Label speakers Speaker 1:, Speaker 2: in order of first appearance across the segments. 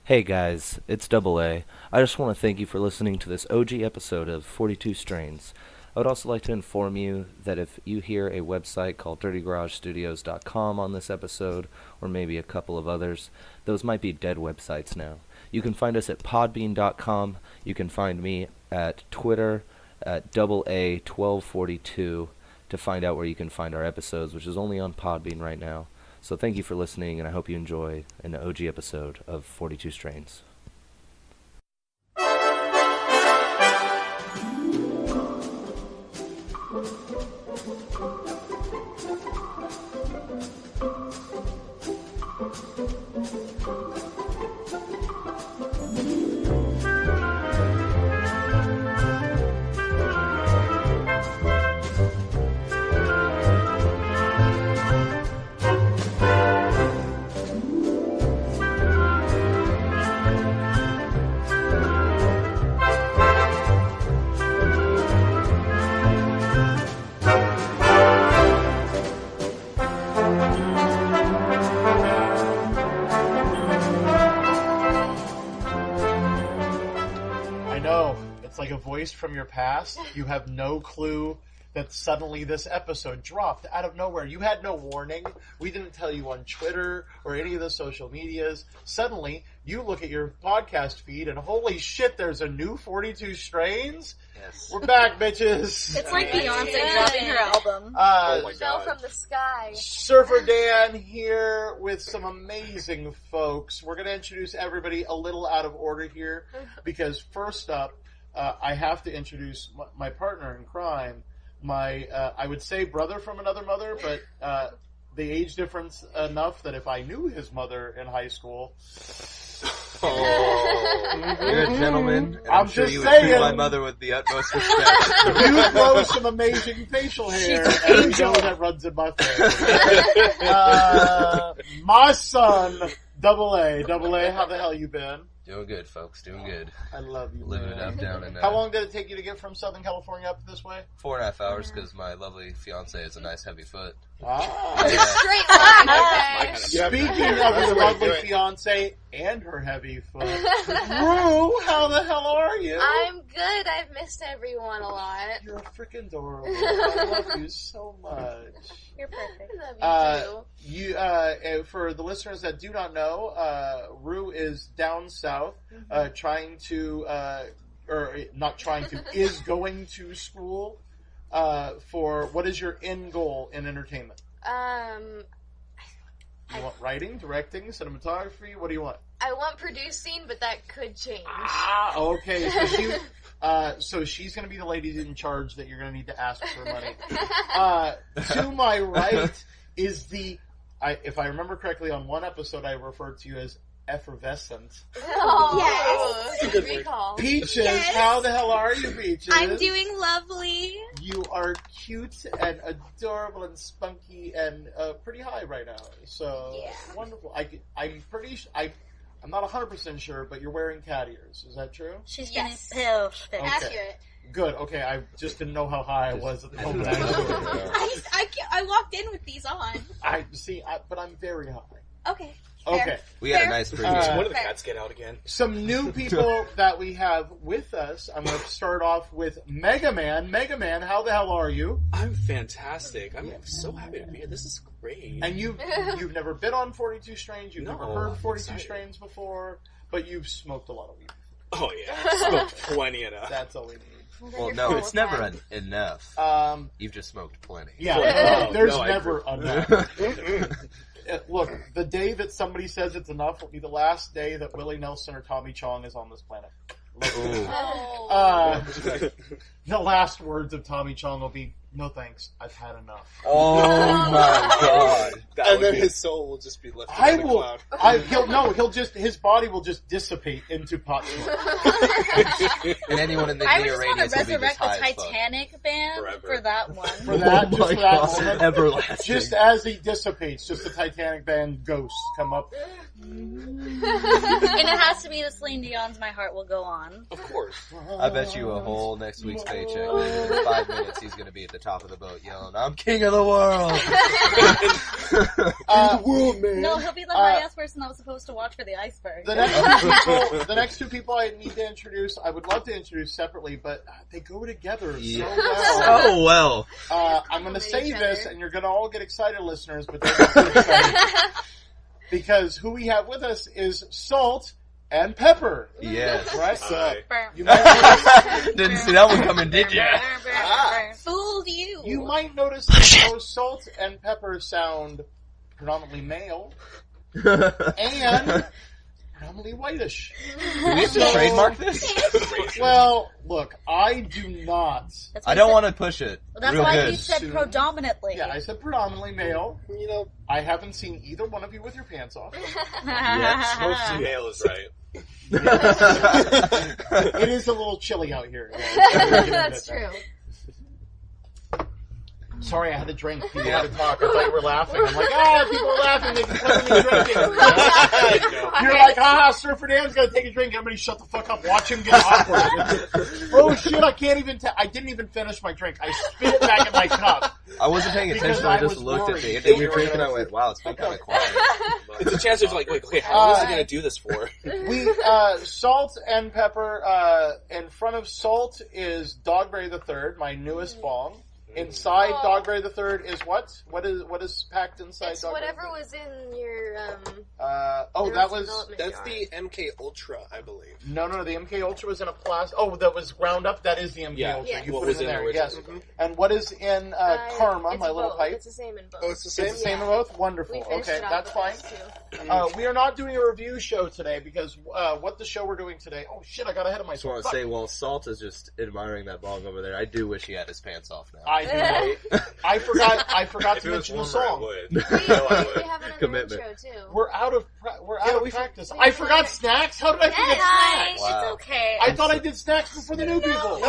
Speaker 1: Hey guys, it's Double A. I just want to thank you for listening to this OG episode of 42Strains. I would also like to inform you that if you hear a website called dirtygaragestudios.com on this episode, or maybe a couple of others, those might be dead websites now. You can find us at podbean.com. You can find me at Twitter at AA1242 to find out where you can find our episodes, which is only on Podbean right now. So thank you for listening, and I hope you enjoy an OG episode of 42 Strains.
Speaker 2: From your past, you have no clue that suddenly this episode dropped out of nowhere. You had no warning. We didn't tell you on Twitter or any of the social medias. Suddenly, you look at your podcast feed and holy shit, there's a new 42 Strains?
Speaker 3: Yes.
Speaker 2: We're back, bitches.
Speaker 4: It's like Beyonce dropping her album.
Speaker 3: Oh my
Speaker 4: fell
Speaker 3: God.
Speaker 4: From the sky.
Speaker 2: Surfer Dan here with some amazing folks. We're going to introduce everybody a little out of order here because first up, I have to introduce my partner in crime, my, I would say brother from another mother, but the age difference enough that if I knew his mother in high school...
Speaker 3: Oh, you're a gentleman, and
Speaker 2: I'm
Speaker 3: sure
Speaker 2: just
Speaker 3: you would
Speaker 2: saying.
Speaker 3: treat my mother with the utmost respect.
Speaker 2: You grow some amazing facial hair, and you know that runs in my family. My son, Double A. Double A, how the hell you been?
Speaker 3: Doing good, folks. Doing good.
Speaker 2: I love you,
Speaker 3: Living
Speaker 2: man.
Speaker 3: it up, down, and
Speaker 2: How long did it take you to get from Southern California up this way?
Speaker 3: 4.5 hours, because my lovely fiance has a nice heavy foot.
Speaker 2: Ah.
Speaker 3: Yeah.
Speaker 4: Straight line, okay.
Speaker 2: Speaking of your lovely fiance and her heavy foot, Rue, how the hell are you?
Speaker 4: I'm good. I've missed everyone a lot.
Speaker 2: You're freaking adorable. I love you so much.
Speaker 4: You're perfect. I love you too.
Speaker 2: For the listeners that do not know, Rue is down south, trying to, or not trying to, is going to school for, what is your end goal in entertainment? You want writing, directing, cinematography? What do you want?
Speaker 4: I want producing, but that could change.
Speaker 2: Ah, okay. So she's going to be the lady in charge that you're going to need to ask for money. To my right is if I remember correctly, on one episode I referred to you as effervescent.
Speaker 4: Oh,
Speaker 5: yes.
Speaker 4: Good recall.
Speaker 2: Peaches,
Speaker 5: Yes.
Speaker 2: How the hell are you, Peaches?
Speaker 5: I'm doing lovely.
Speaker 2: You are cute and adorable and spunky and pretty high right now. So
Speaker 5: Yeah.
Speaker 2: wonderful. I'm not 100% sure, but you're wearing cat ears. Is that true?
Speaker 5: She's
Speaker 4: Yes.
Speaker 5: gonna
Speaker 2: Okay.
Speaker 4: Accurate.
Speaker 2: Good. Okay. I just didn't know how high I was at the moment.
Speaker 5: I walked in with these on.
Speaker 2: I see, but I'm very high.
Speaker 5: Okay.
Speaker 2: Okay.
Speaker 3: We had a
Speaker 5: Fair.
Speaker 3: nice preview.
Speaker 6: One of the cats get out again.
Speaker 2: Some new people that we have with us. I'm going to start off with Mega Man. Mega Man, how the hell are you?
Speaker 6: I'm fantastic. I'm so happy to be here. This is great.
Speaker 2: And you've never been on 42 Strains. You've never
Speaker 6: No,
Speaker 2: heard
Speaker 6: I'm
Speaker 2: 42
Speaker 6: excited.
Speaker 2: Strains before, but you've smoked a lot of weed.
Speaker 6: Oh yeah, I smoked plenty enough.
Speaker 2: That's all we need.
Speaker 3: Well, no, it's never enough. You've just smoked plenty.
Speaker 2: Yeah, there's
Speaker 6: No, I
Speaker 2: never enough. Look, the day that somebody says it's enough will be the last day that Willie Nelson or Tommy Chong is on this planet.
Speaker 3: Ooh.
Speaker 4: Oh.
Speaker 2: The last words of Tommy Chong will be, "No thanks, I've had enough."
Speaker 3: Oh my God.
Speaker 6: And then his soul will just be left
Speaker 2: I
Speaker 6: in the
Speaker 2: will.
Speaker 6: cloud.
Speaker 2: His body will just dissipate into pot smoke.
Speaker 3: And anyone in the
Speaker 5: I would
Speaker 3: near
Speaker 5: just want to
Speaker 3: radius will be just
Speaker 5: resurrect the
Speaker 3: high as fuck.
Speaker 5: Titanic band
Speaker 6: Forever.
Speaker 5: for that one.
Speaker 2: For that, just for that moment,
Speaker 3: Everlasting.
Speaker 2: just as he dissipates, just the Titanic band ghosts come up.
Speaker 5: And it has to be the Celine Dion's "My Heart Will Go On."
Speaker 6: Of course.
Speaker 3: I bet you a whole next week's paycheck. And in 5 minutes, he's going to be at the top of the boat yelling, "I'm king of the world!"
Speaker 5: No, he'll be the high-ass person that was supposed to watch for the iceberg.
Speaker 2: The next two people I need to introduce, I would love to introduce separately, but they go together so well.
Speaker 3: So well.
Speaker 2: I'm going to say this, and you're going to all get excited, listeners, but don't get too excited. Because who we have with us is Salt and Pepper.
Speaker 3: Yes.
Speaker 2: Right?
Speaker 5: Burr.
Speaker 2: You might
Speaker 3: Didn't see that one coming, did ya?
Speaker 5: Fooled you.
Speaker 2: You might notice that both Salt and Pepper sound predominantly male and predominantly whitish.
Speaker 3: Do we have to trademark this?
Speaker 2: Well, look, I do not.
Speaker 3: I don't want to push it.
Speaker 5: Well, that's
Speaker 3: real
Speaker 5: why
Speaker 3: good.
Speaker 5: you said predominantly.
Speaker 2: Yeah, I said predominantly male.
Speaker 6: You know,
Speaker 2: I haven't seen either one of you with your pants off.
Speaker 6: most male is right.
Speaker 2: It is a little chilly out here.
Speaker 4: That's true.
Speaker 2: Sorry, I had to drink. People had to talk. I thought you were laughing. I'm like, people are laughing. They can tell me drinking. You're like, Surfer Dan's got to take a drink. Everybody shut the fuck up. Watch him get awkward. Oh, shit, I can't even I didn't even finish my drink. I spit it back in my cup.
Speaker 3: I wasn't paying
Speaker 2: Because
Speaker 3: attention.
Speaker 2: I
Speaker 3: I just
Speaker 2: was
Speaker 3: looked
Speaker 2: worried.
Speaker 3: at the end of your drink and I went, wow, it's been kind of quiet.
Speaker 6: It's a chance of like, wait, okay, how long is he going to do this for?
Speaker 2: We, Salt and Pepper, in front of Salt is Dogberry the Third, my newest bong. Inside Dogberry the Third is what? What is packed inside
Speaker 4: It's
Speaker 2: Dogberry?
Speaker 4: whatever was in your,
Speaker 6: That's the MK Ultra, I believe.
Speaker 2: No, the MK Ultra was in a plastic. Oh, that was ground up. That is the MK Ultra.
Speaker 6: Yeah.
Speaker 2: You
Speaker 6: What
Speaker 2: put
Speaker 6: was
Speaker 2: it in
Speaker 6: in
Speaker 2: there.
Speaker 6: the
Speaker 2: Yes.
Speaker 6: original.
Speaker 2: And what is in Karma,
Speaker 4: it's
Speaker 2: my little
Speaker 4: both.
Speaker 2: pipe?
Speaker 4: It's the same in both.
Speaker 6: Oh, it's the same?
Speaker 2: It's the same in both. Wonderful.
Speaker 4: We finished
Speaker 2: Okay,
Speaker 4: it off
Speaker 2: that's
Speaker 4: with
Speaker 2: fine.
Speaker 4: those two.
Speaker 2: We are not doing a review show today because what the show we're doing today. Oh shit! I got ahead of
Speaker 3: I just
Speaker 2: myself.
Speaker 3: want to say, while Salt is just admiring that bong over there, I do wish he had his pants off now.
Speaker 2: I do. I forgot to mention the song.
Speaker 4: We have another
Speaker 3: Commitment.
Speaker 4: intro, too.
Speaker 2: We're out of practice. I forgot snacks. How did I forget
Speaker 5: Nice.
Speaker 2: snacks?
Speaker 3: Wow.
Speaker 5: It's okay.
Speaker 2: I thought I did snacks before the new people.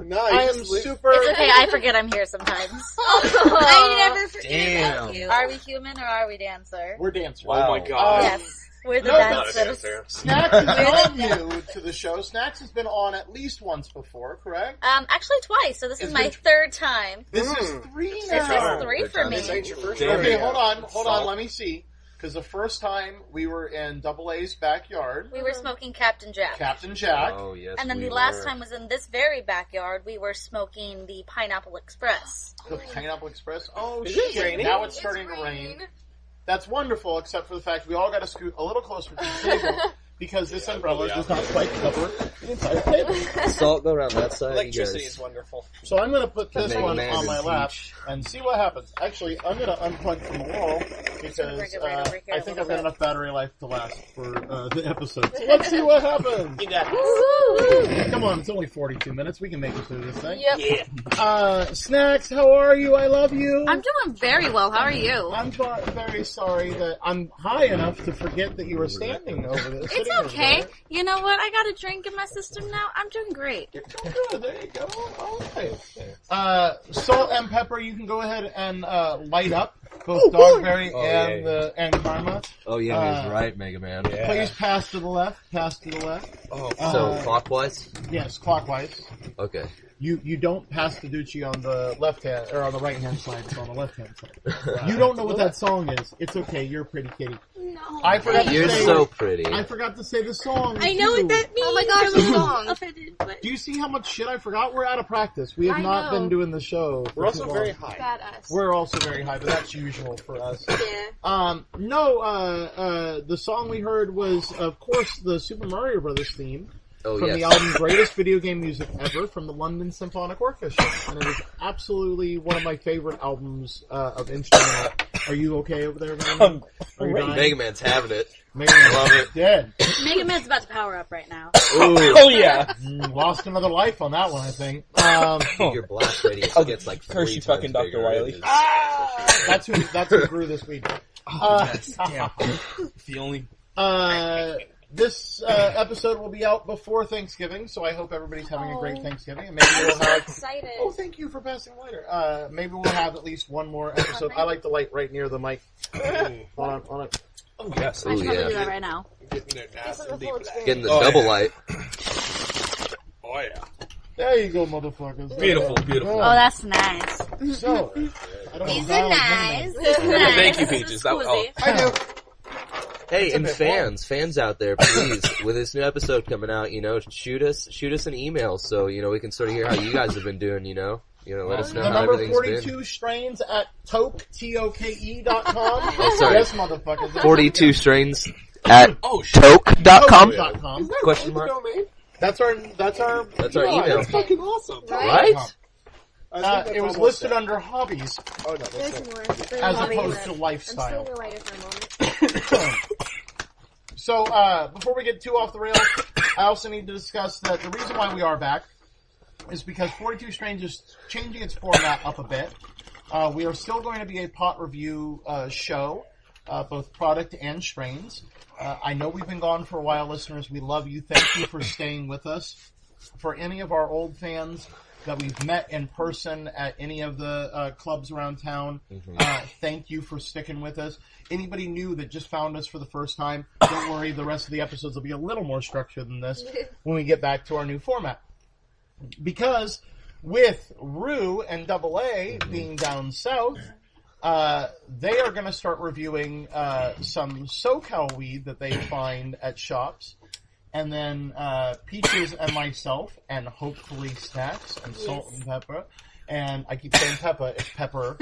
Speaker 6: No,
Speaker 2: I am super.
Speaker 5: It's okay. I forget I'm here sometimes. I never forget
Speaker 3: Damn.
Speaker 5: about you. Are we human or are we dancer?
Speaker 2: We're dancers.
Speaker 3: Wow.
Speaker 6: Oh my god.
Speaker 5: Yes, we're the
Speaker 2: No,
Speaker 6: Not a
Speaker 5: dancers.
Speaker 6: dancer.
Speaker 2: Snacks is not new to the show. Snacks has been on at least once before, correct?
Speaker 5: Actually twice. So this is
Speaker 2: It's
Speaker 5: my
Speaker 2: been-
Speaker 5: third time.
Speaker 2: This is 3
Speaker 5: This
Speaker 2: now.
Speaker 5: is 3 for me.
Speaker 6: This ain't your first
Speaker 3: Damn.
Speaker 6: one.
Speaker 2: Okay, hold on.
Speaker 6: Salt.
Speaker 2: Let me see. Because the first time we were in Double A's backyard,
Speaker 5: We were smoking Captain Jack.
Speaker 2: Captain Jack.
Speaker 3: Oh, yes,
Speaker 5: And then
Speaker 3: we
Speaker 5: the last
Speaker 3: were.
Speaker 5: time was in this very backyard. We were smoking the Pineapple Express.
Speaker 2: The Pineapple Express. Oh,
Speaker 6: Is it
Speaker 2: shit.
Speaker 6: raining?
Speaker 2: Now it's starting to rain. That's wonderful, except for the fact we all got to scoot a little closer to the table because this umbrella does not quite cover the entire table.
Speaker 3: Salt, go around that side.
Speaker 6: Electricity
Speaker 3: you
Speaker 6: is
Speaker 3: guys.
Speaker 6: wonderful.
Speaker 2: So I'm going to put this
Speaker 3: Mega
Speaker 2: one
Speaker 3: Man
Speaker 2: on my
Speaker 3: is
Speaker 2: lap
Speaker 3: huge.
Speaker 2: and see what happens. Actually, I'm going to unplug from the wall because
Speaker 5: bring it right over here
Speaker 2: I
Speaker 5: a
Speaker 2: think
Speaker 5: little
Speaker 2: I've got
Speaker 5: bit.
Speaker 2: enough battery life to last for the episode. So let's see what happens. Come on, it's only 42 minutes. We can make it through this thing.
Speaker 4: Yep.
Speaker 2: Snacks, how are you? I love you.
Speaker 5: I'm doing very well. How are you?
Speaker 2: I'm very sorry that I'm high enough to forget that you were standing over there.
Speaker 5: It's
Speaker 2: sitting over
Speaker 5: okay.
Speaker 2: there.
Speaker 5: You know what? I got a drink in my system now. I'm doing great.
Speaker 2: Oh, good. There you go. All right. Salt and Pepper, you can go ahead and light up both Dogberry and Karma.
Speaker 3: Oh, yeah, he's right, Mega Man.
Speaker 2: Please pass to the left. Pass to the left.
Speaker 6: Oh,
Speaker 3: So, clockwise?
Speaker 2: Yes, clockwise.
Speaker 3: Okay.
Speaker 2: You don't pass the Ducci on the left hand or on the right hand side. It's on the left hand side. You don't know what that song is. It's okay. You're a pretty kitty.
Speaker 4: No.
Speaker 2: I forgot to
Speaker 3: You're
Speaker 2: say.
Speaker 3: so pretty.
Speaker 2: I forgot to say the song.
Speaker 5: I know
Speaker 2: too.
Speaker 5: what that means.
Speaker 4: Oh my gosh, the song.
Speaker 5: Offended, but
Speaker 2: Do you see how much shit I forgot? We're out of practice. We have
Speaker 4: I
Speaker 2: not
Speaker 4: know.
Speaker 2: been doing the show.
Speaker 6: we're also
Speaker 2: too
Speaker 6: very
Speaker 2: long.
Speaker 6: high.
Speaker 4: Badass.
Speaker 2: We're also very high, but that's usual for us.
Speaker 4: Yeah.
Speaker 2: The song we heard was, of course, the Super Mario Brothers theme
Speaker 3: Oh,
Speaker 2: from
Speaker 3: yes.
Speaker 2: the album Greatest Video Game Music Ever from the London Symphonic Orchestra. And it is absolutely one of my favorite albums of instrumental. Are you okay over there, man? Are you dying?
Speaker 3: Mega Man's having it.
Speaker 2: Mega Man
Speaker 3: Love it.
Speaker 2: dead.
Speaker 5: Mega Man's about to power up right now.
Speaker 3: Ooh.
Speaker 6: Oh yeah.
Speaker 2: Lost another life on that one, I think.
Speaker 3: Your blast radius gets like
Speaker 6: Curse
Speaker 3: 3
Speaker 6: you
Speaker 3: times
Speaker 6: fucking Dr.
Speaker 3: bigger.
Speaker 6: Wily.
Speaker 3: It is-
Speaker 2: That's who grew this week.
Speaker 6: The only.
Speaker 2: This episode will be out before Thanksgiving, so I hope everybody's having a great Thanksgiving. And maybe we'll have.
Speaker 4: Excited.
Speaker 2: Oh, thank you for passing the lighter. Maybe we'll have at least one more episode. I like the light right near the mic. Hold on.
Speaker 6: Oh, yes.
Speaker 5: I should probably
Speaker 3: yeah.
Speaker 5: do that right now.
Speaker 6: Getting their ass
Speaker 4: This is
Speaker 6: in
Speaker 4: the
Speaker 6: deep
Speaker 4: full
Speaker 6: black.
Speaker 4: experience.
Speaker 3: Getting the
Speaker 6: Oh,
Speaker 3: double
Speaker 6: yeah.
Speaker 3: light.
Speaker 6: Oh, yeah.
Speaker 2: There you go, motherfuckers.
Speaker 6: Beautiful, beautiful.
Speaker 5: Oh, that's nice.
Speaker 2: So, I don't
Speaker 5: These
Speaker 2: know
Speaker 5: are
Speaker 2: how
Speaker 5: nice.
Speaker 2: it's
Speaker 5: These are nice.
Speaker 6: Thank you,
Speaker 5: This
Speaker 6: Peaches.
Speaker 5: is
Speaker 6: That-
Speaker 5: cozy.
Speaker 2: I do.
Speaker 3: Hey,
Speaker 2: It's a
Speaker 3: and
Speaker 2: bit
Speaker 3: fans out there, please, with this new episode coming out, shoot us an email so, we can sort of hear how you guys have been doing, let us know
Speaker 2: The
Speaker 3: how
Speaker 2: number
Speaker 3: everything's
Speaker 2: 42
Speaker 3: been.
Speaker 2: strains at toke.com.
Speaker 3: Oh, sorry.
Speaker 2: Yes, motherfuckers.
Speaker 3: 42 strains at
Speaker 6: Oh, shit.
Speaker 3: toke.com?
Speaker 2: Toke.com.
Speaker 3: Question mark.
Speaker 6: Domain?
Speaker 2: That's our
Speaker 3: That's our
Speaker 6: Oh,
Speaker 3: email.
Speaker 6: that's fucking awesome.
Speaker 3: Right?
Speaker 6: I think that's
Speaker 2: it was
Speaker 6: almost
Speaker 2: listed
Speaker 6: that.
Speaker 2: under hobbies
Speaker 6: Oh, no, that's
Speaker 4: There's
Speaker 6: it.
Speaker 4: more.
Speaker 2: as
Speaker 4: Hobby
Speaker 2: opposed to
Speaker 4: list. I'm
Speaker 2: lifestyle.
Speaker 4: stealing a lighter for a moment.
Speaker 2: So, before we get too off the rails, I also need to discuss that the reason why we are back is because 42 Strains is changing its format up a bit. We are still going to be a pot review show, both product and strains. I know we've been gone for a while, listeners. We love you. Thank you for staying with us. For any of our old fans that we've met in person at any of the clubs around town, thank you for sticking with us. Anybody new that just found us for the first time, don't worry, the rest of the episodes will be a little more structured than this when we get back to our new format. Because with Rue and Double A being down south, they are going to start reviewing some SoCal weed that they find at shops. And then Peaches and myself, and hopefully Snacks and Salt and Pepper. And I keep saying Peppa, it's Pepper.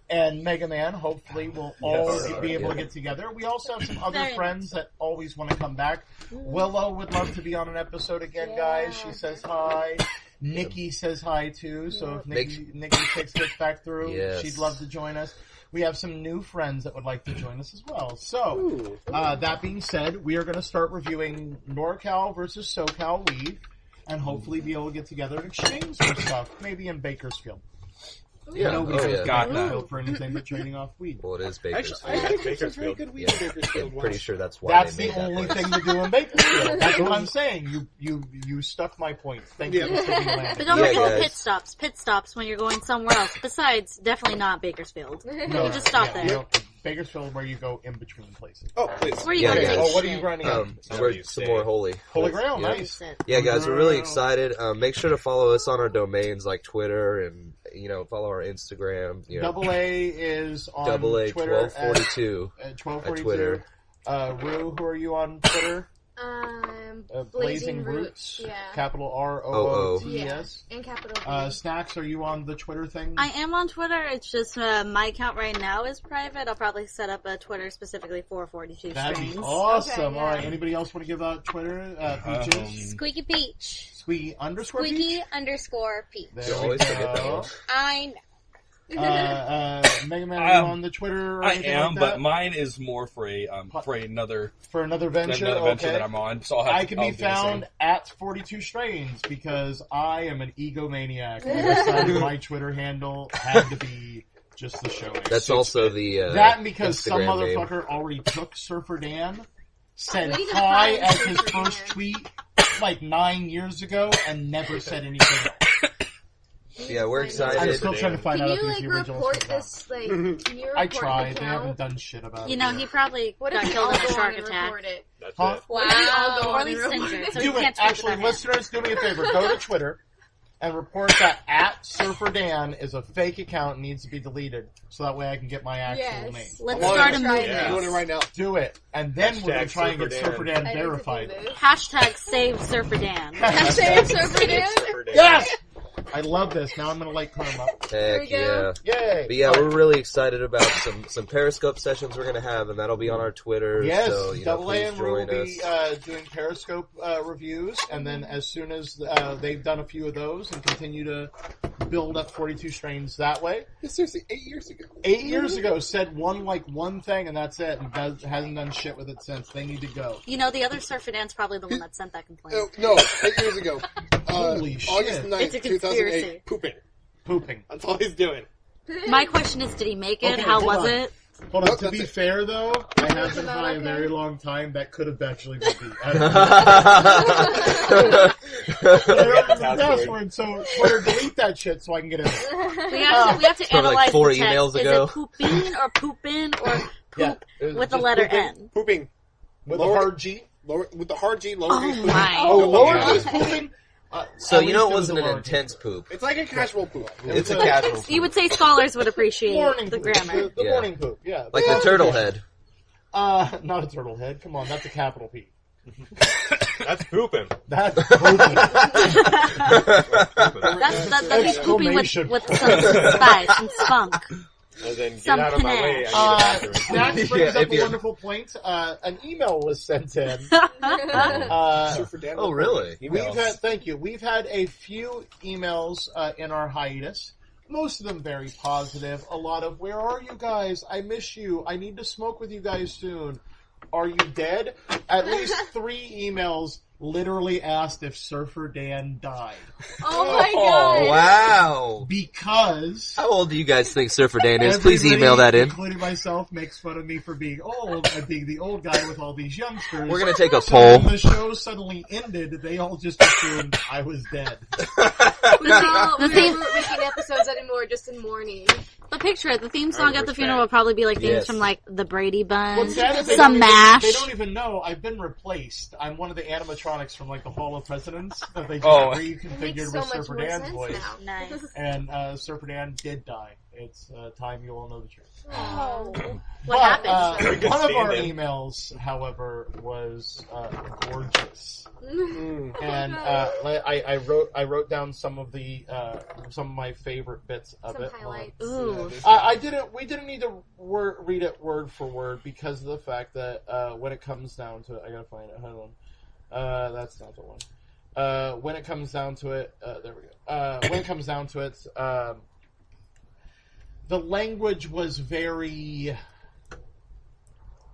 Speaker 2: And Mega Man, hopefully, will all be able to get together. We also have some other
Speaker 5: Very
Speaker 2: friends that always want to come back. Willow would love to be on an episode again, guys. She says hi. Nikki says hi, too. So if Nikki gets back through,
Speaker 3: Yes.
Speaker 2: she'd love to join us. We have some new friends that would like to join us as well. So, that being said, we are going to start reviewing NorCal versus SoCal weed, and hopefully be able to get together and exchange some stuff, maybe in Bakersfield.
Speaker 3: Yeah,
Speaker 2: Nobody
Speaker 3: oh,
Speaker 2: goes
Speaker 3: yeah.
Speaker 2: to
Speaker 6: Got
Speaker 2: Bakersfield for anything but trading off weed.
Speaker 3: Well, it is
Speaker 6: Actually,
Speaker 3: Bakersfield.
Speaker 6: I think there's some very good weed in
Speaker 3: Yeah,
Speaker 6: Bakersfield.
Speaker 3: I'm pretty sure that's why
Speaker 2: That's
Speaker 3: they
Speaker 2: the
Speaker 3: made
Speaker 2: only
Speaker 3: that place.
Speaker 2: thing to do in Bakersfield. That's what I'm saying. You stuck my point. Thank you for sticking
Speaker 5: But
Speaker 2: landing.
Speaker 5: don't
Speaker 3: Yeah,
Speaker 5: forget
Speaker 3: guys.
Speaker 5: pit stops when you're going somewhere else. Besides, definitely not Bakersfield. You just stop there.
Speaker 2: You know, Bakersfield, where you go in between places.
Speaker 6: Oh, please.
Speaker 5: Where you
Speaker 3: Yeah,
Speaker 5: go
Speaker 3: guys.
Speaker 5: to
Speaker 2: Oh, what are you
Speaker 5: shit.
Speaker 2: grinding up?
Speaker 3: We're some more holy.
Speaker 2: Holy Grail,
Speaker 3: Yeah.
Speaker 2: nice.
Speaker 3: Yeah, guys, we're really excited. Make sure to follow us on our domains like Twitter and, follow our Instagram.
Speaker 2: Double A is on
Speaker 3: Double A
Speaker 2: Twitter
Speaker 3: 1242.
Speaker 2: at 1242.
Speaker 3: Twitter.
Speaker 2: Rue, who are you on Twitter?
Speaker 4: Blazing Roots. Yeah.
Speaker 2: Capital ROOTS.
Speaker 4: Yeah. And capital V.
Speaker 2: Snacks, are you on the Twitter thing?
Speaker 5: I am on Twitter. It's just my account right now is private. I'll probably set up a Twitter specifically for 42
Speaker 2: That'd
Speaker 5: Strains.
Speaker 2: be awesome.
Speaker 4: Okay, yeah.
Speaker 2: All right. Anybody else want to give out Twitter? Peaches?
Speaker 7: Squeaky Peach.
Speaker 2: Squeaky underscore Peach?
Speaker 7: Squeaky underscore Peach.
Speaker 2: There
Speaker 3: You
Speaker 2: we
Speaker 3: always forget that
Speaker 2: go.
Speaker 3: one.
Speaker 7: I know.
Speaker 2: Mega Man, are you on the Twitter or
Speaker 6: I
Speaker 2: anything
Speaker 6: am,
Speaker 2: like
Speaker 6: but
Speaker 2: that?
Speaker 6: mine is more for another
Speaker 2: For another venture?
Speaker 6: venture
Speaker 2: Okay.
Speaker 6: that I'm on. So I'll have
Speaker 2: I
Speaker 6: to,
Speaker 2: can
Speaker 6: I'll
Speaker 2: be
Speaker 6: do the same.
Speaker 2: found at 42 Strains because I am an egomaniac. I decided my Twitter handle had to be just the show.
Speaker 3: That's also the
Speaker 2: That and because some
Speaker 3: Instagram name.
Speaker 2: motherfucker already took Surfer Dan, said
Speaker 4: We need to
Speaker 2: hi
Speaker 4: find
Speaker 2: as his
Speaker 4: Surfer
Speaker 2: first
Speaker 4: Dan.
Speaker 2: tweet like 9 years ago and never said anything else.
Speaker 3: Yeah, we're
Speaker 2: I'm
Speaker 3: excited.
Speaker 2: still trying to find
Speaker 4: Can
Speaker 2: out
Speaker 4: you,
Speaker 2: if it's
Speaker 4: like,
Speaker 2: the original
Speaker 4: report
Speaker 2: Surfer Dan.
Speaker 4: this, like, can you report
Speaker 2: I
Speaker 4: the
Speaker 2: tried. They
Speaker 4: account?
Speaker 2: haven't done shit about it.
Speaker 5: You know, he probably
Speaker 4: What
Speaker 5: got
Speaker 4: if we
Speaker 5: killed
Speaker 4: all
Speaker 5: in a
Speaker 4: go
Speaker 5: shark
Speaker 4: on and
Speaker 5: attack.
Speaker 4: report it?
Speaker 2: Huh?
Speaker 4: What if we all go
Speaker 5: Or at
Speaker 4: on
Speaker 5: least
Speaker 4: and
Speaker 5: injured.
Speaker 4: report
Speaker 5: So
Speaker 4: it?
Speaker 5: he
Speaker 2: Do it.
Speaker 5: can't tweet
Speaker 2: Actually,
Speaker 5: without him.
Speaker 2: listeners, do me a favor. Go to Twitter and report that at Surfer Dan is a fake account and needs to be deleted. So that way I can get my actual name.
Speaker 4: Yes.
Speaker 5: Let's
Speaker 6: Come on,
Speaker 5: start a
Speaker 4: try
Speaker 5: movement.
Speaker 4: this.
Speaker 6: Doing it right now.
Speaker 2: Do it. And then we're going to
Speaker 6: Hashtag
Speaker 2: try and get
Speaker 6: Surfer
Speaker 2: Surfer
Speaker 6: Dan.
Speaker 2: Dan
Speaker 4: I need to do
Speaker 2: verified.
Speaker 4: this.
Speaker 5: Hashtag save Surfer Dan.
Speaker 4: Hashtag Surfer Dan?
Speaker 2: Yes! I love this. Now I'm going to light Chrome up.
Speaker 4: There
Speaker 3: Heck
Speaker 4: we go.
Speaker 3: yeah.
Speaker 2: Yay!
Speaker 3: But yeah,
Speaker 2: All
Speaker 3: we're
Speaker 2: right.
Speaker 3: really excited about some Periscope sessions we're gonna have, and that'll be on our Twitter.
Speaker 2: Yes,
Speaker 3: so
Speaker 2: Double A
Speaker 3: please
Speaker 2: and Rue will
Speaker 3: join
Speaker 2: be
Speaker 3: us.
Speaker 2: doing Periscope reviews, and then as soon as they've done a few of those and continue to build up 42 Strains that way.
Speaker 6: Yeah, seriously, 8 years ago.
Speaker 2: 8 years ago, said one thing, and that's it, and hasn't done shit with it since. They need to go.
Speaker 5: You know, the other Surfer Dan's probably the one that sent that complaint.
Speaker 6: No, 8 years ago.
Speaker 2: Holy shit.
Speaker 6: August 9th,
Speaker 5: It's a conspiracy.
Speaker 6: 2008. Pooping.
Speaker 2: Pooping.
Speaker 6: That's all he's doing.
Speaker 5: My question is, did he make it?
Speaker 2: Okay,
Speaker 5: How
Speaker 2: hold
Speaker 5: was
Speaker 2: on.
Speaker 5: it?
Speaker 2: Hold on,
Speaker 6: Nope,
Speaker 2: to
Speaker 6: that's
Speaker 2: be
Speaker 6: it.
Speaker 2: fair though, I have
Speaker 4: That's
Speaker 2: been
Speaker 4: about
Speaker 2: high a
Speaker 4: okay.
Speaker 2: very long time. That could have actually been the password. So Twitter, delete that shit so I can get in.
Speaker 5: We have to
Speaker 3: Probably like
Speaker 5: analyze
Speaker 3: 4
Speaker 5: the text.
Speaker 3: emails
Speaker 5: Is
Speaker 3: ago.
Speaker 5: it pooping or poopin' or poop
Speaker 2: it was
Speaker 5: with the
Speaker 2: just
Speaker 5: letter
Speaker 2: pooping.
Speaker 5: N.
Speaker 8: Pooping.
Speaker 2: With
Speaker 8: Lower-
Speaker 2: a hard G.
Speaker 8: With the hard G, lowercase
Speaker 5: Oh
Speaker 8: pooping.
Speaker 5: my.
Speaker 2: Oh, lowercase pooping.
Speaker 3: So
Speaker 2: At
Speaker 3: you know
Speaker 2: least
Speaker 3: it wasn't an
Speaker 2: was a lowercase.
Speaker 3: intense poop.
Speaker 8: It's like a casual poop.
Speaker 3: It's a casual
Speaker 5: You would
Speaker 3: poop.
Speaker 5: say scholars would appreciate
Speaker 2: Morning
Speaker 5: the
Speaker 2: poop.
Speaker 5: grammar.
Speaker 2: The
Speaker 3: Yeah.
Speaker 2: morning poop. Yeah.
Speaker 3: Like the turtle head.
Speaker 2: Not a turtle head. Come on, that's a capital P.
Speaker 9: That's pooping.
Speaker 2: That's pooping.
Speaker 5: That's pooping
Speaker 2: Exclamation
Speaker 5: with some spice and spunk.
Speaker 9: And then get
Speaker 5: Some
Speaker 9: out of my way.
Speaker 5: panache.
Speaker 9: I need a bathroom.
Speaker 2: That brings
Speaker 3: Yeah,
Speaker 2: up
Speaker 3: if
Speaker 2: a
Speaker 3: you-
Speaker 2: wonderful point. An email was sent in.
Speaker 8: Surfer Dan
Speaker 3: Oh, really?
Speaker 2: Thank you. We've had a few emails in our hiatus. Most of them very positive. A lot of, where are you guys? I miss you. I need to smoke with you guys soon. Are you dead? At least 3 emails literally asked if Surfer Dan died.
Speaker 4: Oh my god.
Speaker 3: Wow.
Speaker 2: Because
Speaker 3: How old do you guys think Surfer Dan is? Please email that in.
Speaker 2: including myself, makes fun of me for being old and being the old guy with all these youngsters.
Speaker 3: We're gonna take a
Speaker 2: So
Speaker 3: poll.
Speaker 2: when the show suddenly ended, they all just assumed I was dead.
Speaker 4: We weren't
Speaker 5: theme-
Speaker 4: making episodes anymore, just in mourning.
Speaker 5: But picture it, the theme song
Speaker 9: Alright,
Speaker 5: at the
Speaker 9: we're
Speaker 5: funeral
Speaker 9: sad.
Speaker 5: will probably be like themes
Speaker 3: Yes.
Speaker 5: from like the Brady Bunch,
Speaker 2: What's sad is they
Speaker 5: some
Speaker 2: don't
Speaker 5: MASH.
Speaker 2: They don't even know I've been replaced. I'm one of the animatronics from like the Hall of Presidents that they just
Speaker 9: Oh.
Speaker 4: It makes
Speaker 2: reconfigured
Speaker 4: so
Speaker 2: with
Speaker 4: much
Speaker 2: Surfer
Speaker 4: more
Speaker 2: Dan's
Speaker 4: sense
Speaker 2: voice.
Speaker 4: now.
Speaker 5: Nice.
Speaker 2: And Surfer Dan did die. It's time you all know the truth.
Speaker 4: Oh.
Speaker 5: What happened?
Speaker 2: One of our
Speaker 9: stand-in.
Speaker 2: emails, however, was gorgeous.
Speaker 8: Mm.
Speaker 2: And I wrote down some of my favorite bits of
Speaker 4: Some
Speaker 2: it. Hold on.
Speaker 4: highlights.
Speaker 5: Ooh.
Speaker 2: We didn't need to read it word for word because of the fact that when it comes down to it, I gotta find it. Hold on. That's not the one. When it comes down to it, there we go. When it comes down to it, the language was very,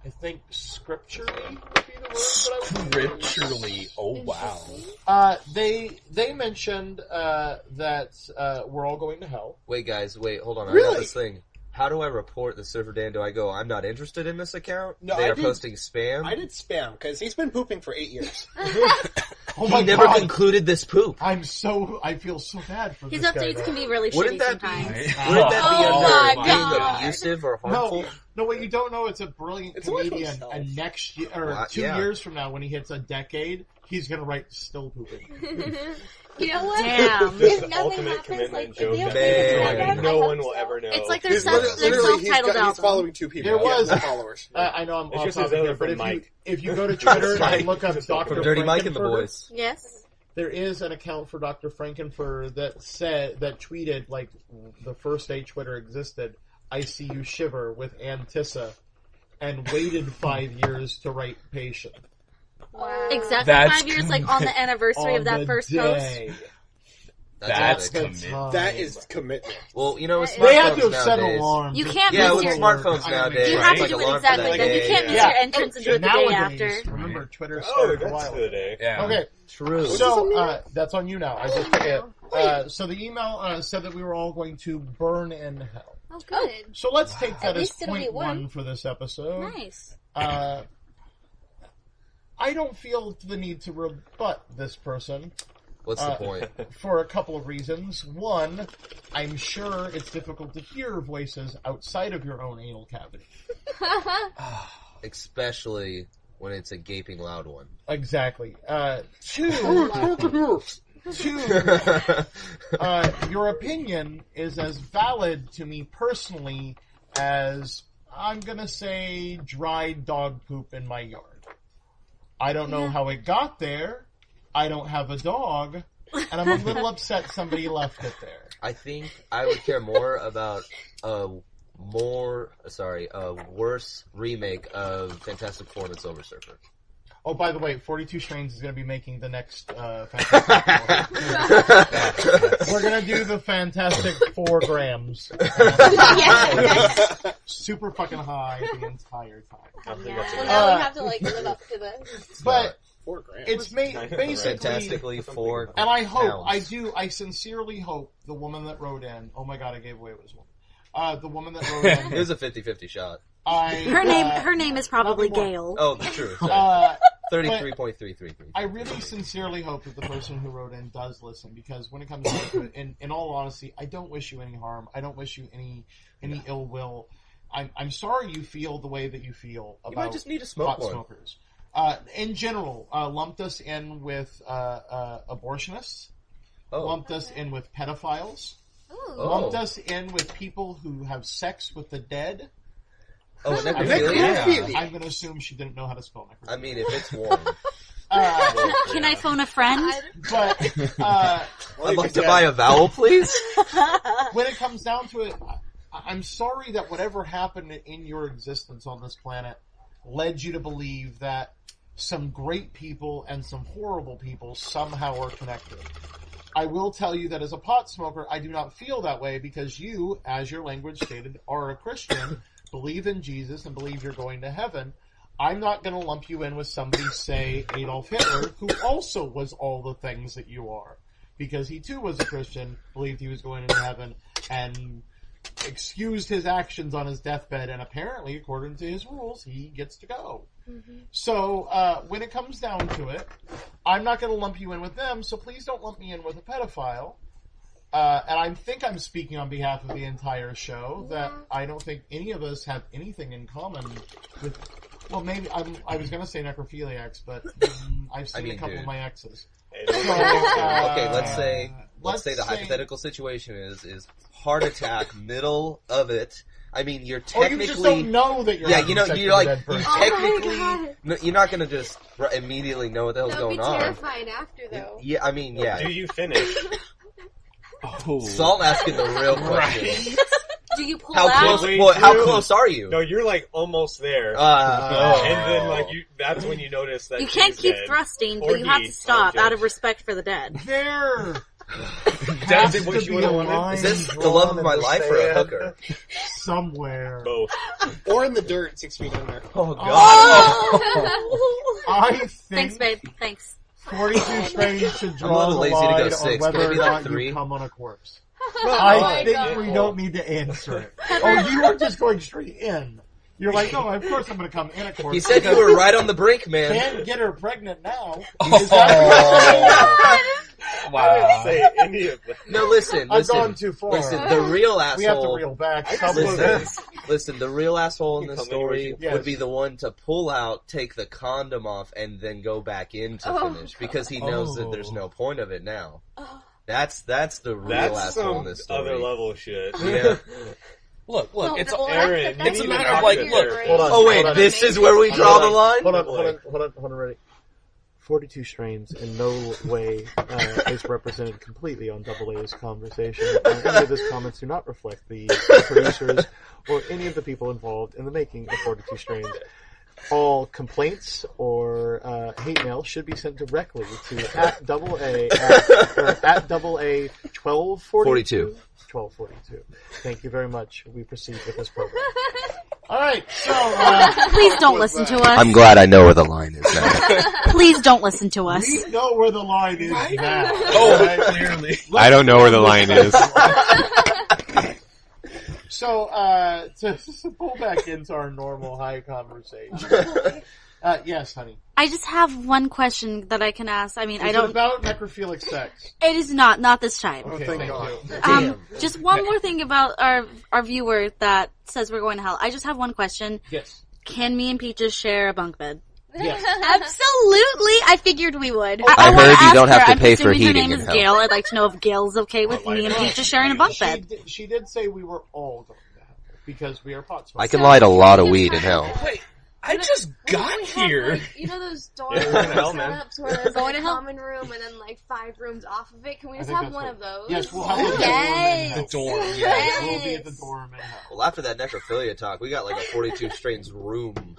Speaker 2: I think, scripturally would be the word that I would use.
Speaker 9: Scripturally. Oh, wow.
Speaker 2: They mentioned that we're all going to hell.
Speaker 3: Wait, guys, hold on. I got
Speaker 8: Really?
Speaker 3: this thing. How do I report the Surfer Dan? Do I go, I'm not interested in this account?
Speaker 8: No,
Speaker 3: they
Speaker 8: I
Speaker 3: are
Speaker 8: did-
Speaker 3: posting spam?
Speaker 8: I did spam because he's been pooping for 8 years.
Speaker 2: Oh
Speaker 3: He
Speaker 2: my
Speaker 3: never
Speaker 2: god!
Speaker 3: concluded this poop.
Speaker 2: I feel so bad for
Speaker 5: His
Speaker 2: this guy.
Speaker 5: updates
Speaker 2: now.
Speaker 5: can be really
Speaker 3: Wouldn't
Speaker 5: shitty
Speaker 3: that be,
Speaker 5: sometimes.
Speaker 3: wouldn't that be
Speaker 4: Oh
Speaker 3: under
Speaker 4: my
Speaker 3: being
Speaker 4: God.
Speaker 3: abusive or harmful?
Speaker 2: No, what you don't know, it's a brilliant
Speaker 8: It's only
Speaker 2: comedian,
Speaker 8: himself.
Speaker 2: and next year, or
Speaker 3: Well,
Speaker 2: 2
Speaker 3: yeah.
Speaker 2: years from now, when he hits a decade, he's gonna write still pooping.
Speaker 4: You know what?
Speaker 5: Damn.
Speaker 9: This is
Speaker 4: If
Speaker 9: the
Speaker 4: nothing
Speaker 9: ultimate
Speaker 4: happens,
Speaker 9: commitment
Speaker 4: like,
Speaker 9: joke
Speaker 4: if they
Speaker 9: that
Speaker 3: Man.
Speaker 4: don't
Speaker 9: no
Speaker 4: I
Speaker 9: one
Speaker 4: hope
Speaker 9: will
Speaker 4: so.
Speaker 9: ever know.
Speaker 5: It's like their
Speaker 8: He's
Speaker 5: self- their
Speaker 8: literally
Speaker 5: self-titled
Speaker 8: he's
Speaker 5: album.
Speaker 8: following 2 people.
Speaker 2: There
Speaker 8: He has
Speaker 2: was-
Speaker 8: no followers.
Speaker 2: I know I'm
Speaker 9: It's
Speaker 2: off
Speaker 9: just his
Speaker 2: topic
Speaker 9: other
Speaker 2: here, but
Speaker 9: friend,
Speaker 2: if you go to Twitter
Speaker 9: Mike.
Speaker 2: and look up
Speaker 9: Just
Speaker 2: Dr.
Speaker 3: From Dirty Mike and the
Speaker 2: Frankenfurter,
Speaker 3: boys.
Speaker 5: Yes.
Speaker 2: there is an account for Dr. Frankenfurter that tweeted like the first day Twitter existed, I see you shiver with Antissa, and waited 5 years to write patient.
Speaker 4: Wow.
Speaker 5: Exactly
Speaker 9: That's
Speaker 5: 5 years, like on the anniversary of
Speaker 2: On
Speaker 5: that
Speaker 2: the
Speaker 5: first post.
Speaker 2: day.
Speaker 9: That's
Speaker 2: the
Speaker 9: commitment.
Speaker 2: time.
Speaker 8: That is commitment.
Speaker 3: Well, you know, with
Speaker 2: They have to
Speaker 3: smartphones
Speaker 2: have set
Speaker 3: nowadays.
Speaker 2: alarms.
Speaker 5: You can't
Speaker 3: Yeah,
Speaker 5: miss
Speaker 3: with
Speaker 5: your.
Speaker 3: smartphones
Speaker 2: I
Speaker 3: nowadays.
Speaker 5: You
Speaker 2: mean,
Speaker 5: have
Speaker 3: it's
Speaker 5: to
Speaker 3: like
Speaker 5: do it
Speaker 3: alarm
Speaker 5: exactly.
Speaker 3: for that
Speaker 5: Then you
Speaker 3: day,
Speaker 5: can't miss
Speaker 3: yeah.
Speaker 5: your entrance into it the day
Speaker 2: Nowadays,
Speaker 5: after.
Speaker 2: remember Twitter
Speaker 9: Oh,
Speaker 2: started a
Speaker 9: that's
Speaker 2: while
Speaker 9: the
Speaker 2: ago.
Speaker 9: day.
Speaker 6: Yeah.
Speaker 2: Okay,
Speaker 3: True.
Speaker 2: so that's on you now. I just forget. So the email said that we were all going to burn in hell.
Speaker 4: Oh, good.
Speaker 2: So let's take that
Speaker 7: At
Speaker 2: as
Speaker 7: least it'll be
Speaker 2: point
Speaker 7: one.
Speaker 2: one for this episode.
Speaker 5: Nice.
Speaker 2: I don't feel the need to rebut this person
Speaker 3: What's the point?
Speaker 2: for a couple of reasons. One, I'm sure it's difficult to hear voices outside of your own anal cavity.
Speaker 3: Especially when it's a gaping loud one.
Speaker 2: Exactly. Two, your opinion is as valid to me personally as, I'm gonna say, dried dog poop in my yard. I don't know how it got there. I don't have a dog. And I'm a little upset somebody left it there.
Speaker 3: I think I would care more about a worse remake of Fantastic Four and the Silver Surfer.
Speaker 2: Oh, by the way, 42Strains is going to be making the next Fantastic Four. We're going to do the Fantastic 4 grams. Super fucking high the entire time.
Speaker 4: Well, now we have to like live up to this.
Speaker 2: But
Speaker 8: 4 grand.
Speaker 2: it's basically...
Speaker 3: Fantastically 4
Speaker 2: And I hope,
Speaker 3: pounds.
Speaker 2: I sincerely hope the woman that wrote in... Oh my god, I gave away what was one. The woman that wrote in...
Speaker 3: It was a 50-50 shot.
Speaker 5: Her name is probably
Speaker 2: nothing more.
Speaker 5: Gail.
Speaker 3: Oh, true. Sorry. 33.333.
Speaker 2: I really sincerely hope that the person who wrote in does listen, because when it comes down to it, in all honesty, I don't wish you any harm. I don't wish you any ill will. I'm sorry you feel the way that you feel about
Speaker 3: You might just need to smoke
Speaker 2: pot
Speaker 3: one.
Speaker 2: smokers. In general, lumped us in with abortionists, lumped us in with pedophiles, lumped us in with people who have sex with the dead.
Speaker 3: Oh,
Speaker 2: necrophilia. I'm going to assume she didn't know how to spell necrophilia.
Speaker 3: I mean, if it's one.
Speaker 5: Can I phone a friend?
Speaker 2: But
Speaker 3: I'd like to buy a vowel, please.
Speaker 2: when it comes down to it, I'm sorry that whatever happened in your existence on this planet led you to believe that some great people and some horrible people somehow are connected. I will tell you that as a pot smoker, I do not feel that way because you, as your language stated, are a Christian, believe in Jesus, and believe you're going to heaven. I'm not going to lump you in with somebody, say, Adolf Hitler, who also was all the things that you are. Because he too was a Christian, believed he was going into heaven, and excused his actions on his deathbed, and apparently, according to his rules, he gets to go. Mm-hmm. So, when it comes down to it, I'm not going to lump you in with them, so please don't lump me in with a pedophile. And I think I'm speaking on behalf of the entire show, that I don't think any of us have anything in common with... Well, maybe I was going to say necrophiliacs, but I've seen a couple of my exes. So,
Speaker 3: okay, let's say the hypothetical situation is heart attack, middle of it. I mean, you're technically...
Speaker 2: you just don't know that you're having sex with a dead person.
Speaker 3: You're not going to just immediately know what the hell's going on.
Speaker 4: That would be terrifying after, though.
Speaker 3: Yeah, I mean, yeah.
Speaker 9: Do you finish?
Speaker 3: Salt asking the real question.
Speaker 5: Do you pull
Speaker 3: how
Speaker 5: out?
Speaker 3: Close, how close are you?
Speaker 9: No, you're like almost there. And then like that's when you notice that
Speaker 5: you can't keep thrusting, but you have to stop out of respect for the dead.
Speaker 2: There
Speaker 9: That's it. What you would have wanted?
Speaker 3: Is this the love of my life or a hooker?
Speaker 2: Somewhere.
Speaker 9: Both.
Speaker 8: Or in the dirt 6 feet under.
Speaker 3: Oh, God.
Speaker 2: I think...
Speaker 5: Thanks, babe. Thanks.
Speaker 2: 42 Strains should
Speaker 3: I'm a
Speaker 2: draw
Speaker 3: little
Speaker 2: the
Speaker 3: lazy to go
Speaker 2: line on
Speaker 3: 6.
Speaker 2: whether
Speaker 3: Can I
Speaker 2: or
Speaker 3: be like
Speaker 2: not
Speaker 3: 3?
Speaker 2: you come on a corpse.
Speaker 4: Oh
Speaker 2: I think
Speaker 4: God.
Speaker 2: we don't need to answer it. Oh, you are just going straight in. You're like, no, of course I'm going to come in a corpse.
Speaker 3: He said you were right on the brink, man.
Speaker 2: Can't get her pregnant now.
Speaker 9: Wow. I didn't say any of that.
Speaker 3: No, listen.
Speaker 2: I've gone too far.
Speaker 3: Listen, the real asshole.
Speaker 2: We have to reel back.
Speaker 3: Listen, the real asshole in this
Speaker 9: Tell me what
Speaker 3: story
Speaker 9: you-
Speaker 3: would be the one to pull out, take the condom off, and then go back in to finish because he knows that there's no point of it now. That's the real
Speaker 9: That's
Speaker 3: asshole in
Speaker 9: some
Speaker 3: this story.
Speaker 9: other level shit.
Speaker 3: Yeah.
Speaker 6: Look, it's
Speaker 9: Aaron.
Speaker 6: it's a
Speaker 9: you
Speaker 6: matter
Speaker 9: need
Speaker 6: of
Speaker 9: to
Speaker 6: like,
Speaker 9: be
Speaker 6: look.
Speaker 9: careful.
Speaker 8: Hold on.
Speaker 3: Oh wait, this is where we draw the line?
Speaker 8: Hold on, ready. 42 Strains in no way is represented completely on AA's conversation. Any of his comments do not reflect the producers or any of the people involved in the making of 42 Strains. All complaints or hate mail should be sent directly to @AA at AA 1242. 1242. Thank you very much. We proceed with this program.
Speaker 2: All right, so
Speaker 5: Please don't listen to us.
Speaker 3: I'm glad I know where the line is now.
Speaker 5: Please don't listen to us.
Speaker 2: we know where the line is now.
Speaker 9: Oh, clearly.
Speaker 10: I don't know where the line is.
Speaker 2: So, to pull back into our normal high conversation. Yes, honey.
Speaker 5: I just have one question that I can ask. I mean,
Speaker 2: Is
Speaker 5: I
Speaker 2: it
Speaker 5: don't.
Speaker 2: about necrophilic sex?
Speaker 5: It is not this time.
Speaker 2: Okay,
Speaker 8: thank
Speaker 2: thank you.
Speaker 5: Just one more thing about our viewer that says we're going to hell. I just have one question.
Speaker 2: Yes.
Speaker 5: Can me and Peaches share a bunk bed?
Speaker 2: Yes.
Speaker 5: Absolutely. I figured we would.
Speaker 3: I
Speaker 5: wanna
Speaker 3: heard you
Speaker 5: ask
Speaker 3: don't have
Speaker 5: her.
Speaker 3: to pay
Speaker 5: I'm
Speaker 3: for
Speaker 5: assuming
Speaker 3: heating
Speaker 5: her name
Speaker 3: in
Speaker 5: is
Speaker 3: hell.
Speaker 5: Gail. I'd like to know if Gail's okay with me and Peaches sharing a bunk bed.
Speaker 2: She did say we were all going to hell because we are pot smokers.
Speaker 3: I can light a lot of weed in hell.
Speaker 6: Wait, I just got here.
Speaker 4: Like, you know those dorms
Speaker 9: Yeah, we're going to hell, man.
Speaker 4: setups where there's
Speaker 5: Going
Speaker 4: like
Speaker 5: to
Speaker 4: a
Speaker 5: hell?
Speaker 4: common room and then like 5 rooms off of it? Can we
Speaker 2: I
Speaker 4: just
Speaker 2: think
Speaker 4: have
Speaker 2: that's
Speaker 4: one
Speaker 2: what-
Speaker 4: of those?
Speaker 2: Yes, we'll have a
Speaker 5: Yes.
Speaker 6: The dorm.
Speaker 3: Yeah.
Speaker 2: We'll be at the dorm in hell.
Speaker 3: Well, after that necrophilia talk, we got like a 42 Strains room.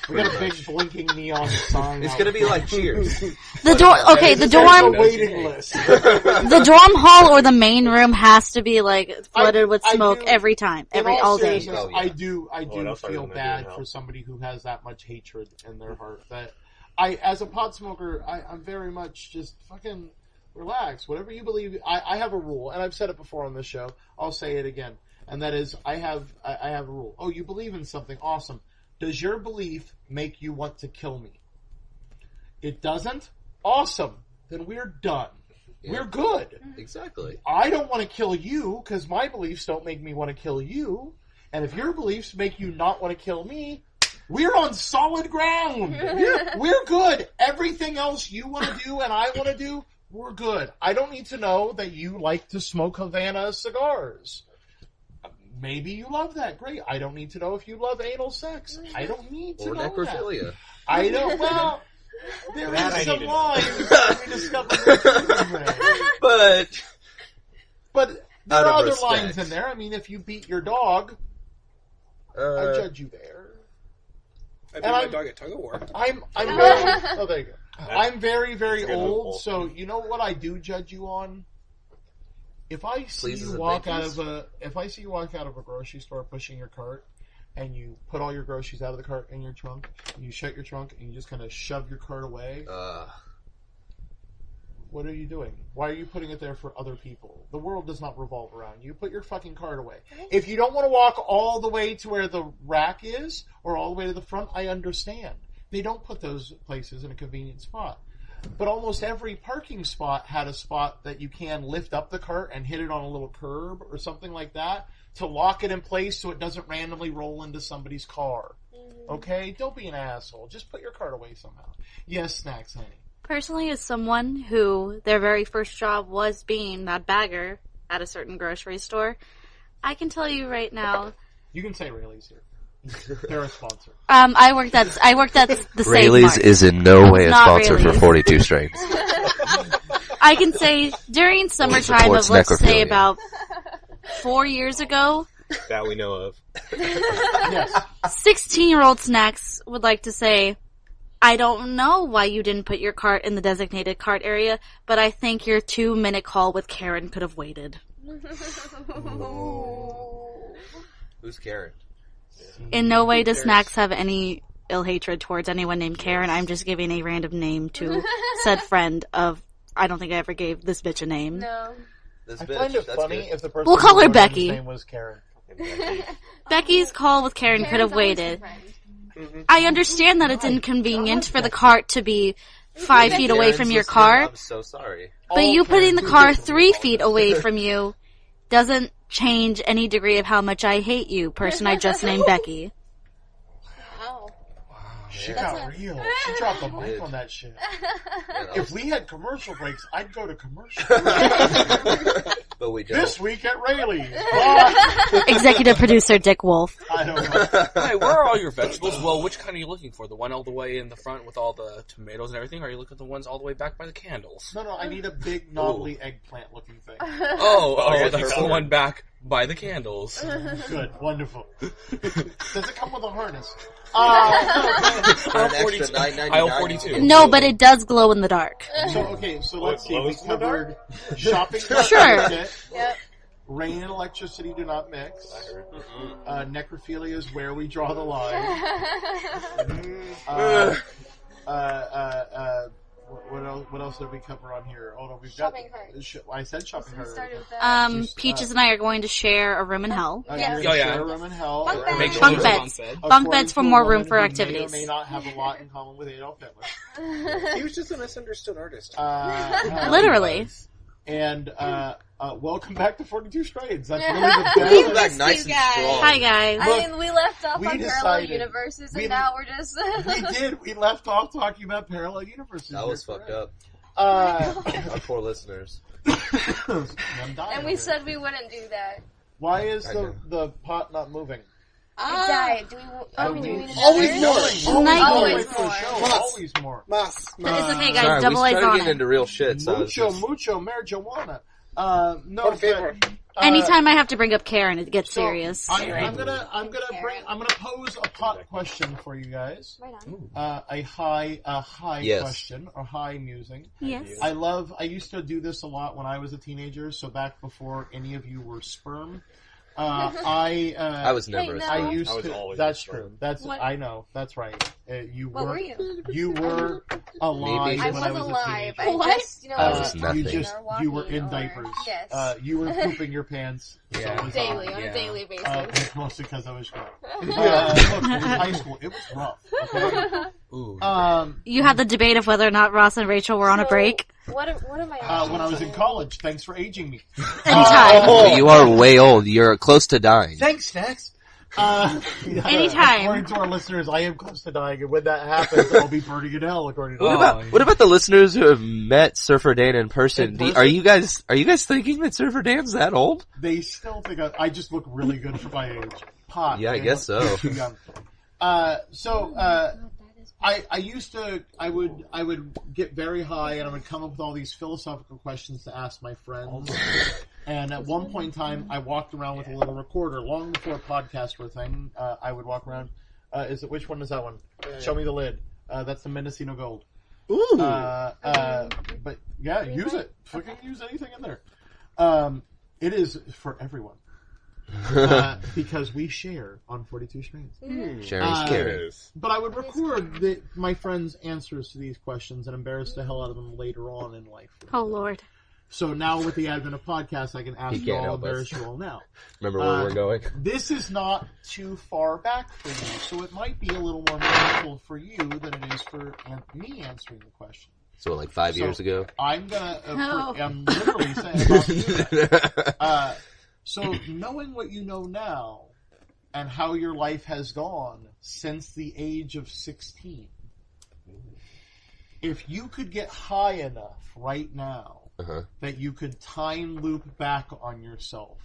Speaker 2: We got a big blinking neon sign.
Speaker 3: It's
Speaker 2: out
Speaker 3: gonna be
Speaker 2: front.
Speaker 3: like Cheers.
Speaker 5: The dorm. Okay, the
Speaker 2: There's a
Speaker 5: dorm.
Speaker 2: waiting list.
Speaker 5: The dorm hall or the main room has to be like flooded with
Speaker 2: I
Speaker 5: smoke
Speaker 2: do-
Speaker 5: every time,
Speaker 2: In
Speaker 5: all day.
Speaker 2: seriousness,
Speaker 3: Oh, yeah.
Speaker 2: I do
Speaker 9: what else are we
Speaker 2: feel
Speaker 9: gonna do
Speaker 2: bad
Speaker 9: now?
Speaker 2: for somebody who has that much hatred in their heart. That as a pot smoker, I'm very much just fucking relax. Whatever you believe, I have a rule, and I've said it before on this show. I'll say it again, and that is, I have a rule. Oh, you believe in something? Awesome. Does your belief make you want to kill me? It doesn't? Awesome. Then we're done.
Speaker 3: Yeah.
Speaker 2: We're good.
Speaker 3: Exactly.
Speaker 2: I don't want to kill you because my beliefs don't make me want to kill you. And if your beliefs make you not want to kill me, we're on solid ground. We're good. Everything else you want to do and I want to do, we're good. I don't need to know that you like to smoke Havana cigars. Maybe you love that. Great. I don't need to know if you love anal sex. I don't need to
Speaker 3: Or
Speaker 2: know
Speaker 3: necrophilia.
Speaker 2: that. I don't. Well, there
Speaker 9: That I
Speaker 2: is some
Speaker 9: need to know.
Speaker 2: lines that we discovered. But there
Speaker 3: Out
Speaker 2: are
Speaker 3: of
Speaker 2: other
Speaker 3: respect.
Speaker 2: lines in there. I mean, if you beat your dog, I judge you there.
Speaker 6: I beat
Speaker 2: And
Speaker 6: my
Speaker 2: I'm-
Speaker 6: dog at tug of war.
Speaker 2: I'm very. Oh, there you go. I'm very, very
Speaker 9: That's a good
Speaker 2: old.
Speaker 9: loophole.
Speaker 2: So you know what I do judge you on. If I see
Speaker 3: Pleases
Speaker 2: you
Speaker 3: and
Speaker 2: walk out
Speaker 3: thank
Speaker 2: of a grocery store pushing your cart, and you put all your groceries out of the cart in your trunk, and you shut your trunk, and you just kind of shove your cart away, what are you doing? Why are you putting it there for other people? The world does not revolve around you. Put your fucking cart away. If you don't want to walk all the way to where the rack is, or all the way to the front, I understand. They don't put those places in a convenient spot. But almost every parking spot had a spot that you can lift up the cart and hit it on a little curb or something like that to lock it in place so it doesn't randomly roll into somebody's car. Okay? Don't be an asshole. Just put your cart away somehow. Yes, Snacks, honey.
Speaker 5: Personally, as someone who their very first job was being that bagger at a certain grocery store, I can tell you right now.
Speaker 2: You can say Rayleigh's here. They're a sponsor.
Speaker 5: I worked at the Save
Speaker 3: Rayleigh's
Speaker 5: Mart.
Speaker 3: is in no way a
Speaker 5: Not
Speaker 3: sponsor for
Speaker 5: Rayleigh's.
Speaker 3: 42 Strains.
Speaker 5: I can say during summertime of,
Speaker 3: supports
Speaker 5: let's say,
Speaker 3: necrophilia.
Speaker 5: about 4 years ago,
Speaker 9: That we know of.
Speaker 2: Yes.
Speaker 5: 16-year-old Snacks would like to say, I don't know why you didn't put your cart in the designated cart area, but I think your 2-minute call with Karen could have waited.
Speaker 3: Who's Karen?
Speaker 5: In no way does Snacks have any ill hatred towards anyone named Karen. I'm just giving a random name to said friend of, I don't think I ever gave this bitch a name.
Speaker 4: No.
Speaker 3: This
Speaker 2: I
Speaker 3: bitch.
Speaker 2: find it
Speaker 3: That's
Speaker 2: funny
Speaker 3: good.
Speaker 2: if the person
Speaker 5: We'll call
Speaker 2: who
Speaker 5: her
Speaker 2: wrote in his
Speaker 5: Becky.
Speaker 2: name was Karen.
Speaker 5: Becky's call with Karen could have
Speaker 4: Karen's always
Speaker 5: waited.
Speaker 4: a friend.
Speaker 5: I understand that it's inconvenient for the cart to be 5 feet away
Speaker 3: Karen's
Speaker 5: from your
Speaker 3: listening,
Speaker 5: car,
Speaker 3: I'm so sorry.
Speaker 5: but
Speaker 2: All
Speaker 5: you putting the
Speaker 2: Karens
Speaker 5: car
Speaker 2: are
Speaker 5: 3 feet away from you doesn't change any degree of how much I hate you, person I just named Becky.
Speaker 4: Wow.
Speaker 2: She
Speaker 3: Yeah.
Speaker 2: got real. She dropped the mic on that shit.
Speaker 3: Yeah,
Speaker 2: If we had commercial breaks, I'd go to commercial.
Speaker 3: but we don't.
Speaker 2: This week at Rayleigh's. Bye.
Speaker 5: Executive producer Dick Wolf.
Speaker 2: I don't know.
Speaker 6: Hey, where are all your vegetables? Well, which kind are you looking for? The one all the way in the front with all the tomatoes and everything, or are you looking at the ones all the way back by the candles?
Speaker 2: No, I need a big knobbly eggplant looking thing.
Speaker 6: Oh,
Speaker 9: yeah,
Speaker 6: that's the one back by the candles.
Speaker 2: Good, wonderful. Does it come with a harness?
Speaker 3: For an extra
Speaker 6: 42.
Speaker 3: $9.99.
Speaker 6: Aisle 42.
Speaker 5: No, but it does glow in the dark.
Speaker 2: So let's see. We
Speaker 9: glows in the
Speaker 2: covered shopping.
Speaker 5: Sure.
Speaker 4: Yep.
Speaker 2: Rain and electricity do not mix. Necrophilia is where we draw the line. What else did we cover on here? Oh no, we've
Speaker 4: Shopping
Speaker 2: got.
Speaker 4: cart.
Speaker 2: I said shopping
Speaker 4: We
Speaker 2: cart.
Speaker 4: started with that.
Speaker 5: Peaches and I are going to share a room in hell.
Speaker 2: You're
Speaker 4: Yes.
Speaker 2: gonna
Speaker 6: Oh, yeah.
Speaker 2: share a room in hell.
Speaker 4: Bunk beds.
Speaker 6: Make sure
Speaker 5: Bunk
Speaker 6: there's a
Speaker 5: beds.
Speaker 6: bunk bed.
Speaker 5: Bunk
Speaker 2: According
Speaker 5: beds for
Speaker 2: to a
Speaker 5: more
Speaker 2: woman
Speaker 5: room for
Speaker 2: who
Speaker 5: activities.
Speaker 2: May or may not have a lot in common with Adolf Hitler.
Speaker 9: He was just a misunderstood artist.
Speaker 5: Literally.
Speaker 2: And welcome back to 42 Strains. That's really
Speaker 4: Yeah.
Speaker 2: the
Speaker 3: Welcome
Speaker 2: best.
Speaker 3: back nice and
Speaker 4: guys.
Speaker 3: strong.
Speaker 5: Hi, guys.
Speaker 4: I mean, we left off
Speaker 2: we
Speaker 4: on parallel
Speaker 2: decided-
Speaker 4: universes, and
Speaker 2: we-
Speaker 4: now we're just.
Speaker 2: We did. We left off talking about parallel universes.
Speaker 3: That was fucked up.
Speaker 2: Up.
Speaker 3: Our poor listeners.
Speaker 4: And we said we wouldn't do that.
Speaker 2: Why is
Speaker 3: I
Speaker 2: the
Speaker 3: know.
Speaker 2: the pot not moving?
Speaker 4: It died. Do we need another?
Speaker 2: Always more.
Speaker 5: Always
Speaker 2: For the
Speaker 4: more.
Speaker 2: show. Always more.
Speaker 9: Mas.
Speaker 5: It's okay, guys.
Speaker 3: Sorry,
Speaker 5: Double
Speaker 3: we
Speaker 5: A's
Speaker 3: started
Speaker 5: on
Speaker 3: getting
Speaker 5: it.
Speaker 3: into real shit. So I was
Speaker 2: Mucho,
Speaker 3: just-
Speaker 2: mucho marijuana. No,
Speaker 9: Por favor.
Speaker 2: but,
Speaker 5: Anytime I have to bring up Karen, it gets
Speaker 2: so
Speaker 5: serious.
Speaker 2: I'm gonna pose a pot question for you guys.
Speaker 4: Right on.
Speaker 2: A high
Speaker 3: Yes.
Speaker 2: question or high musing.
Speaker 5: Yes.
Speaker 2: I used to do this a lot when I was a teenager. So back before any of you were sperm,
Speaker 3: I was never
Speaker 4: Hey,
Speaker 3: a
Speaker 4: no.
Speaker 2: I
Speaker 3: sperm.
Speaker 2: used
Speaker 9: I was
Speaker 2: to.
Speaker 9: always
Speaker 2: That's
Speaker 9: a sperm.
Speaker 2: true. That's
Speaker 4: What?
Speaker 2: I know. That's right. You
Speaker 4: What
Speaker 2: were.
Speaker 4: were you?
Speaker 2: You were alive
Speaker 3: Maybe.
Speaker 4: I
Speaker 2: when
Speaker 4: was
Speaker 2: I was
Speaker 4: alive.
Speaker 2: a teenager.
Speaker 4: I just, you know,
Speaker 3: I was
Speaker 2: you
Speaker 3: nothing.
Speaker 2: just
Speaker 4: or
Speaker 2: you were
Speaker 4: walking
Speaker 2: in
Speaker 4: or-
Speaker 2: diapers.
Speaker 4: Yes.
Speaker 2: You were pooping your pants.
Speaker 3: Yeah.
Speaker 2: So was
Speaker 4: daily,
Speaker 2: I.
Speaker 4: on
Speaker 6: Yeah.
Speaker 4: a daily basis.
Speaker 2: Mostly because I was young. Look, it was high school. It was rough. Okay?
Speaker 6: Ooh.
Speaker 5: You had the debate of whether or not Ross and Rachel were on a
Speaker 4: So,
Speaker 5: break.
Speaker 4: What am I?
Speaker 2: When I was in college. Thanks for aging me.
Speaker 5: Anytime.
Speaker 3: You are way old. You're close to dying.
Speaker 2: Thanks, Snacks.
Speaker 5: Anytime.
Speaker 2: According to our listeners, I am close to dying, and when that happens, I'll be burning in hell. According to
Speaker 3: What about the listeners who have met Surfer Dan in person? Are you guys thinking that Surfer Dan's that old?
Speaker 2: They still think I just look really good for my age. Pot.
Speaker 3: Yeah, I guess so.
Speaker 2: Too young. I would get very high and I would come up with all these philosophical questions to ask my friends. And at one point in time, I walked around with a little recorder. Long before podcasts were a thing, I would walk around. Which one is that one? Show me the lid. That's the Mendocino Gold.
Speaker 3: Ooh.
Speaker 2: But yeah, use it. Fucking use anything in there. It is for everyone. Because we share on 42 Strains.
Speaker 3: Sharing is caring.
Speaker 2: But I would record my friends' answers to these questions and embarrass the hell out of them later on in life.
Speaker 5: Oh, Lord.
Speaker 2: So now with the advent of podcasts, I can ask you all, embarrass you all now.
Speaker 3: Remember where we're going?
Speaker 2: This is not too far back for you, so it might be a little more meaningful for you than it is for me answering the question.
Speaker 3: So like 5 years ago?
Speaker 2: I'm literally saying about you that. So knowing what you know now and how your life has gone since the age of 16, if you could get high enough right now that you could time loop back on yourself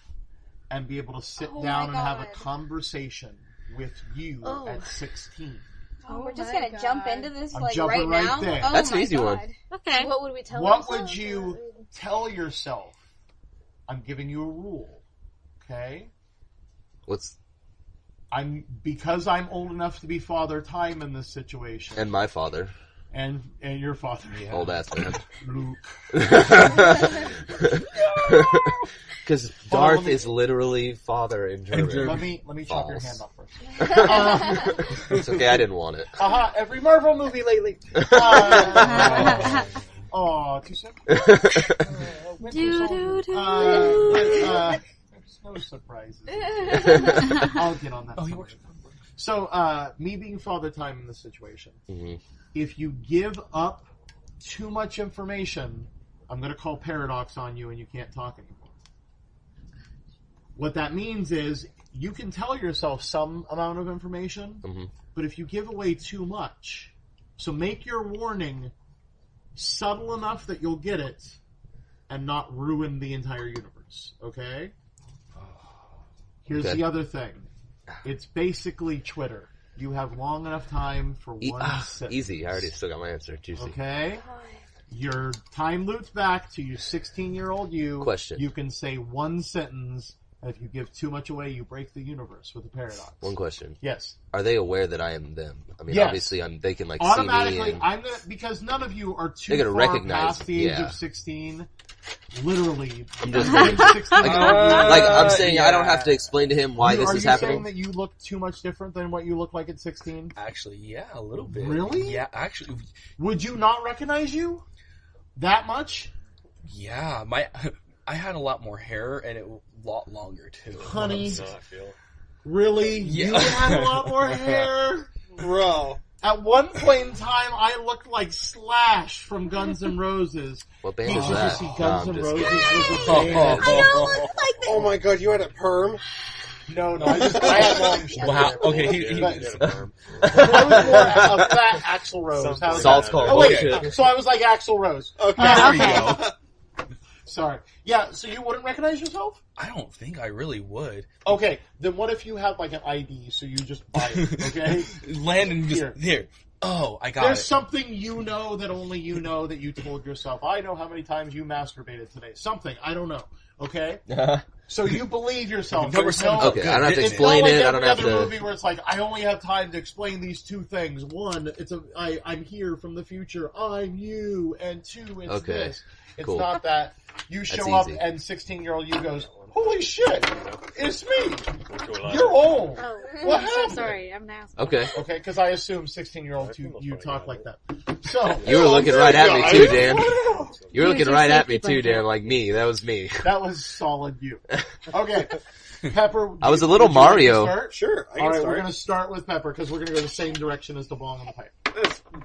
Speaker 2: and be able to sit down and have a conversation with you at 16.
Speaker 7: Oh, we're just gonna jump into this
Speaker 2: I'm
Speaker 7: like
Speaker 2: jumping
Speaker 7: right
Speaker 2: right
Speaker 7: now.
Speaker 2: there.
Speaker 7: Oh,
Speaker 3: That's an
Speaker 7: my
Speaker 3: easy
Speaker 7: God.
Speaker 3: one.
Speaker 5: Okay.
Speaker 4: What would we tell
Speaker 2: What
Speaker 4: ourselves?
Speaker 2: would you tell yourself? I'm giving you a rule. Okay? Because I'm old enough to be Father Time in this situation.
Speaker 3: And my father.
Speaker 2: And your father. Yeah.
Speaker 3: Old ass man.
Speaker 2: Luke.
Speaker 3: Because Darth is literally father in German.
Speaker 2: Let me chop your hand off first.
Speaker 3: It's okay, I didn't want it.
Speaker 2: Every Marvel movie lately. Too soon? No surprises. I'll get on that. So, me being Father Time in this situation, if you give up too much information, I'm going to call paradox on you and you can't talk anymore. What that means is you can tell yourself some amount of information, but if you give away too much, so make your warning subtle enough that you'll get it and not ruin the entire universe, okay? Here's the other thing. It's basically Twitter. You have long enough time for one sentence.
Speaker 3: Easy. I already still got my answer. Juicy.
Speaker 2: Okay? Your time loops back to your 16-year-old you.
Speaker 3: Question.
Speaker 2: You can say one sentence, and if you give too much away, you break the universe with a paradox.
Speaker 3: One question.
Speaker 2: Yes.
Speaker 3: Are they aware that I am them? I mean,
Speaker 2: yes.
Speaker 3: obviously, they can like
Speaker 2: automatically,
Speaker 3: see me.
Speaker 2: Because none of you are too far
Speaker 3: recognize,
Speaker 2: past the age of 16. Literally,
Speaker 3: I'm just
Speaker 2: 16.
Speaker 3: I'm saying I don't have to explain to him why this is happening.
Speaker 2: Are you saying that you look too much different than what you look like at 16?
Speaker 6: Actually, yeah, a little bit.
Speaker 2: Really?
Speaker 6: Yeah, actually.
Speaker 2: Would you not recognize you that much?
Speaker 6: Yeah, I had a lot more hair and a lot longer too.
Speaker 2: Honey, really? Yeah. You had a lot more hair,
Speaker 9: bro.
Speaker 2: At one point in time, I looked like Slash from Guns N' Roses.
Speaker 3: What band is that?
Speaker 2: Did you see Guns N' Roses was a band?
Speaker 7: I don't look like that.
Speaker 9: Oh my god, you had a perm?
Speaker 2: No, I had long hair.
Speaker 6: Wow. Okay,
Speaker 2: I was more a fat Axl Rose.
Speaker 3: Salt's called bullshit.
Speaker 2: So I was like Axl Rose.
Speaker 9: Okay.
Speaker 6: There you go.
Speaker 2: Sorry. Yeah, so you wouldn't recognize yourself?
Speaker 6: I don't think I really would.
Speaker 2: Okay, then what if you had like an ID, so you just buy it, okay?
Speaker 6: Landon just here. Oh, I got
Speaker 2: There's something you know that only you know that you told yourself. I know how many times you masturbated today. Something. I don't know. Okay? So you believe yourself.
Speaker 6: Okay,
Speaker 3: I don't have to explain it. I don't have to.
Speaker 2: It's not like every other movie where it's like, I only have time to explain these two things. One, I'm here from the future. I'm you. And two, it's this. It's not that. You show up and 16-year-old you goes, holy shit, it's me. You're old.
Speaker 5: Oh,
Speaker 2: what
Speaker 5: I'm
Speaker 2: happened?
Speaker 5: so sorry. I'm now.
Speaker 3: Okay.
Speaker 2: Okay, because I assume 16-year-old you talk like that. So
Speaker 3: you were looking right at me too, Dan. You were looking right at me too, Dan. Like me. That was me.
Speaker 2: That was solid you. Okay. Pepper.
Speaker 3: I was a little Mario.
Speaker 2: Start?
Speaker 9: Sure.
Speaker 2: All right, we're going to start with Pepper because we're going to go the same direction as the bong on the pipe.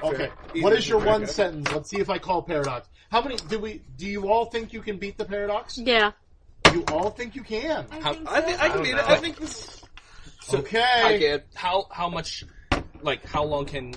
Speaker 2: Okay. What is your one sentence? Let's see if I call paradox. How many do you all think you can beat the paradox?
Speaker 5: Yeah.
Speaker 2: You all think you can?
Speaker 6: I can beat it. I think this. So,
Speaker 2: Okay.
Speaker 6: How much? Like, how long can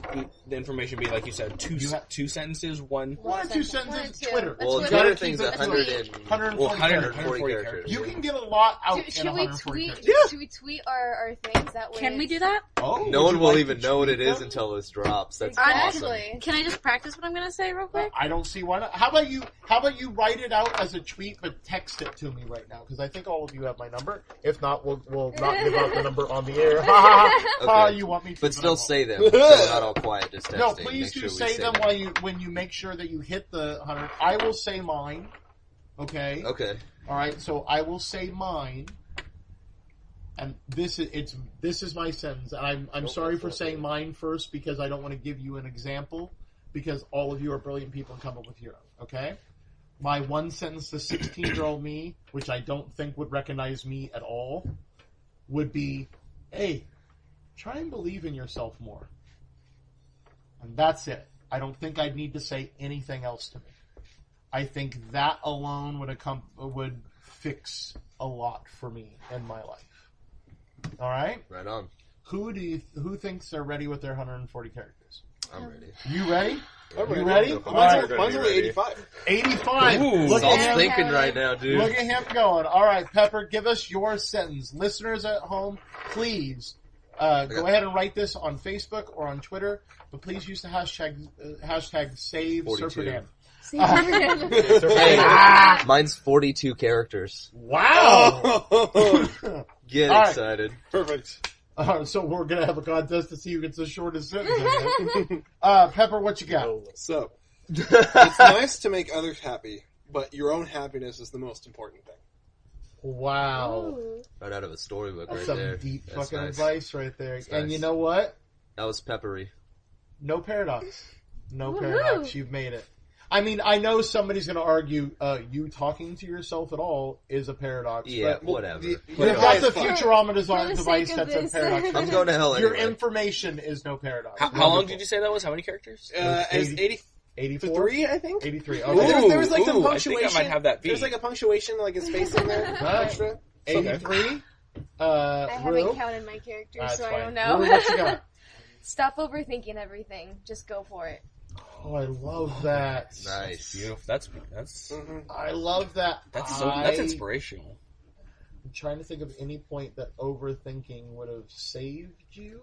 Speaker 6: the information be? Like you said, two sentences, one
Speaker 2: or two sentences. Twitter.
Speaker 3: Well,
Speaker 2: You
Speaker 3: Twitter
Speaker 2: gotta
Speaker 3: thing's
Speaker 2: keep it
Speaker 3: 140 characters.
Speaker 2: You can get a lot out in
Speaker 4: Should we
Speaker 2: 140
Speaker 4: tweet?
Speaker 2: characters.
Speaker 4: Should we tweet our things that way?
Speaker 5: Can we do that?
Speaker 2: Oh,
Speaker 3: No
Speaker 2: would
Speaker 3: one
Speaker 2: you
Speaker 3: will
Speaker 2: like
Speaker 3: even
Speaker 2: to
Speaker 3: know what
Speaker 2: tweet
Speaker 3: it is
Speaker 2: them?
Speaker 3: until this drops. That's
Speaker 4: Exactly.
Speaker 3: awesome.
Speaker 5: Can I just practice what I'm going to say real quick?
Speaker 2: I don't see why not. How about you write it out as a tweet, but text it to me right now? Because I think all of you have my number. If not, we'll not give out the number on the air.
Speaker 3: Okay.
Speaker 2: You want me to?
Speaker 3: But still
Speaker 2: I won't.
Speaker 3: say them. So we're not all quiet, just texting.
Speaker 2: No, please
Speaker 3: Make
Speaker 2: do
Speaker 3: sure we
Speaker 2: say them when you make sure that you hit the 100. I will say mine. Okay.
Speaker 3: Okay.
Speaker 2: All right. So I will say mine, and this is my sentence. And I'm sorry for saying mine first because I don't want to give you an example because all of you are brilliant people and come up with your own. Okay. My one sentence to 16-year-old me, which I don't think would recognize me at all, would be, "Hey, try and believe in yourself more." And that's it. I don't think I'd need to say anything else to me. I think that alone would fix a lot for me in my life. All right?
Speaker 3: Right on.
Speaker 2: Who thinks they're ready with their 140 characters?
Speaker 3: I'm ready.
Speaker 2: You ready?
Speaker 9: I'm
Speaker 2: You ready?
Speaker 9: Mine's only 85.
Speaker 2: 85.
Speaker 6: Ooh.
Speaker 2: Look
Speaker 3: Salt's
Speaker 2: at him.
Speaker 3: thinking right now, dude.
Speaker 2: Look at him going. All right, Pepper, give us your sentence. Listeners at home, please go ahead and write this on Facebook or on Twitter, but please use the hashtag save
Speaker 3: 42.
Speaker 2: Surferdam.
Speaker 3: Hey, mine's 42 characters.
Speaker 2: Wow!
Speaker 3: Get
Speaker 2: All right.
Speaker 3: excited.
Speaker 9: Perfect.
Speaker 2: So we're gonna have a contest to see who gets the shortest sentence. Pepper, what you got?
Speaker 9: So, it's nice to make others happy, but your own happiness is the most important thing.
Speaker 2: Wow,
Speaker 3: Right out of a storybook
Speaker 2: that's
Speaker 3: right
Speaker 2: some
Speaker 3: there.
Speaker 2: deep
Speaker 3: That's
Speaker 2: fucking
Speaker 3: nice.
Speaker 2: advice right there.
Speaker 3: That's
Speaker 2: And
Speaker 3: nice.
Speaker 2: you know what?
Speaker 3: That was peppery.
Speaker 2: No paradox. No
Speaker 4: Woohoo.
Speaker 2: paradox. You've made it. I mean, I know somebody's going to argue you talking to yourself at all is a paradox.
Speaker 3: Yeah,
Speaker 2: but
Speaker 3: whatever.
Speaker 2: You've got the Futurama
Speaker 4: For
Speaker 2: design
Speaker 4: the
Speaker 2: device
Speaker 4: sake of
Speaker 2: that's a
Speaker 4: this.
Speaker 2: paradox.
Speaker 3: I'm going to hell
Speaker 2: Your
Speaker 3: anyway.
Speaker 2: information is no paradox.
Speaker 6: How long did you say that was? How many characters?
Speaker 9: As 83,
Speaker 2: 84?
Speaker 9: I think.
Speaker 2: 83.
Speaker 9: There
Speaker 2: Okay.
Speaker 9: was, there was like some
Speaker 6: Ooh, I
Speaker 9: punctuation.
Speaker 6: think I might have that beat.
Speaker 9: There's like a punctuation, like his face in there.
Speaker 2: Right.
Speaker 9: Extra.
Speaker 2: 83.
Speaker 4: I haven't
Speaker 2: Rue?
Speaker 4: counted my characters,
Speaker 2: That's
Speaker 4: so I
Speaker 2: fine.
Speaker 4: don't know.
Speaker 2: Rue, what you got?
Speaker 4: Stop overthinking everything. Just go for it.
Speaker 2: Oh, I love that.
Speaker 3: Nice.
Speaker 6: Beautiful. That's
Speaker 2: I love that.
Speaker 6: that's inspirational.
Speaker 2: I'm trying to think of any point that overthinking would have saved you.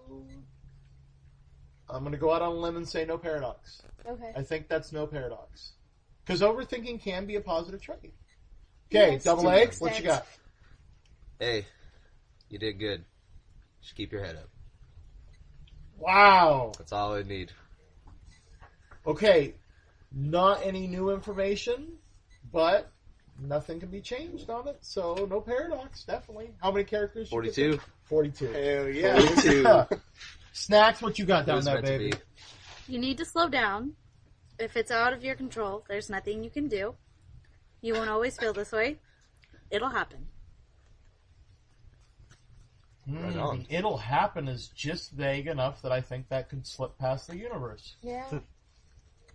Speaker 2: I'm going to go out on a limb and say no paradox.
Speaker 4: Okay.
Speaker 2: I think that's no paradox. Because overthinking can be a positive trait. Okay,
Speaker 4: Yes,
Speaker 2: double
Speaker 4: to
Speaker 2: A,
Speaker 4: an
Speaker 2: what you
Speaker 4: extent.
Speaker 2: got?
Speaker 3: Hey, you did good. Just keep your head up.
Speaker 2: Wow.
Speaker 3: That's all I need.
Speaker 2: Okay, not any new information, but nothing can be changed on it, so no paradox, definitely. How many characters?
Speaker 3: 42.
Speaker 2: 42.
Speaker 9: Hell yeah.
Speaker 3: 42.
Speaker 2: Snacks, what you got
Speaker 3: It
Speaker 2: down
Speaker 3: was
Speaker 2: there,
Speaker 3: meant to
Speaker 2: baby?
Speaker 3: be.
Speaker 5: You need to slow down. If it's out of your control, there's nothing you can do. You won't always feel this way. It'll happen.
Speaker 3: Right on.
Speaker 2: It'll happen is just vague enough that I think that could slip past the universe.
Speaker 4: Yeah.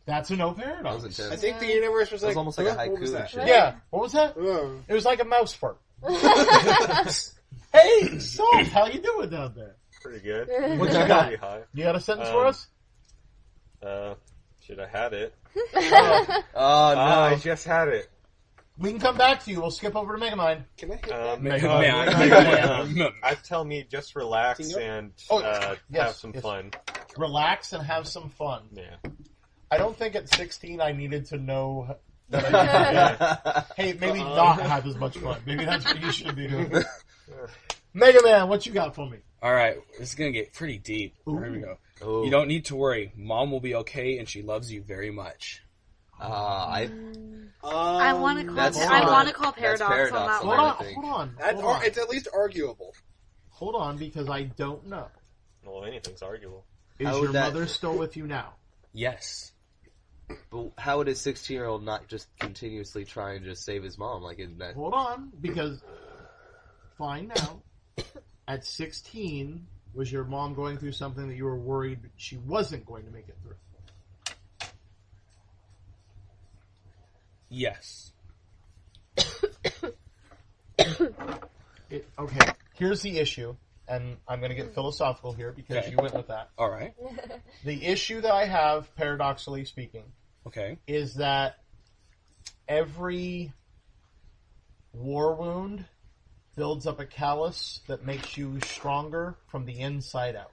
Speaker 2: That's a no
Speaker 3: That
Speaker 2: paradox.
Speaker 3: was
Speaker 9: I
Speaker 3: intense.
Speaker 9: think the universe was
Speaker 3: That was
Speaker 9: like,
Speaker 3: almost like a
Speaker 9: what was
Speaker 3: haiku
Speaker 9: that?
Speaker 3: and shit.
Speaker 2: Yeah, what was that?
Speaker 9: Oh.
Speaker 2: It was like a mouse fart. Hey, Salt, how you doing down there?
Speaker 10: Pretty good.
Speaker 2: What you got?
Speaker 10: Pretty high.
Speaker 2: You got a sentence for us?
Speaker 10: Should I had it?
Speaker 3: Oh,
Speaker 10: I
Speaker 3: no.
Speaker 10: just had it.
Speaker 2: We can come back to you. We'll skip over to Megamind.
Speaker 9: Can I hit that?
Speaker 6: Man.
Speaker 10: I tell me just relax
Speaker 9: Tingle?
Speaker 10: and
Speaker 2: Oh, yes,
Speaker 10: have some
Speaker 2: yes.
Speaker 10: fun.
Speaker 2: Relax and have some fun.
Speaker 10: Yeah.
Speaker 2: I don't think at 16 I needed to know that I hey, maybe not have as much fun. Maybe that's what you should be doing. Mega Man, what you got for me?
Speaker 6: All right, this is gonna get pretty deep. Here we go.
Speaker 3: Ooh.
Speaker 6: You don't need to worry. Mom will be okay, and she loves you very much.
Speaker 5: I want to call.
Speaker 3: that's
Speaker 5: I
Speaker 3: not-
Speaker 5: want to call
Speaker 3: that's
Speaker 5: paradox,
Speaker 3: paradox
Speaker 5: on that
Speaker 3: on
Speaker 2: Hold
Speaker 5: one.
Speaker 3: I
Speaker 2: on,
Speaker 3: think.
Speaker 2: hold on.
Speaker 9: That's
Speaker 2: Hold on.
Speaker 9: It's at least arguable.
Speaker 2: Hold on, because I don't know.
Speaker 10: Well, anything's arguable.
Speaker 2: Is
Speaker 3: How
Speaker 2: your
Speaker 3: would that-
Speaker 2: mother still with you now?
Speaker 6: Yes.
Speaker 3: But how would a 16-year-old not just continuously try and just save his mom? Like, isn't that...
Speaker 2: Hold on, because find out. At 16, was your mom going through something that you were worried she wasn't going to make it through?
Speaker 6: Yes.
Speaker 2: Okay, here's the issue. and I'm going to get philosophical here because you went with that.
Speaker 6: All right.
Speaker 2: The issue that I have, paradoxically speaking, is that every war wound builds up a callus that makes you stronger from the inside out.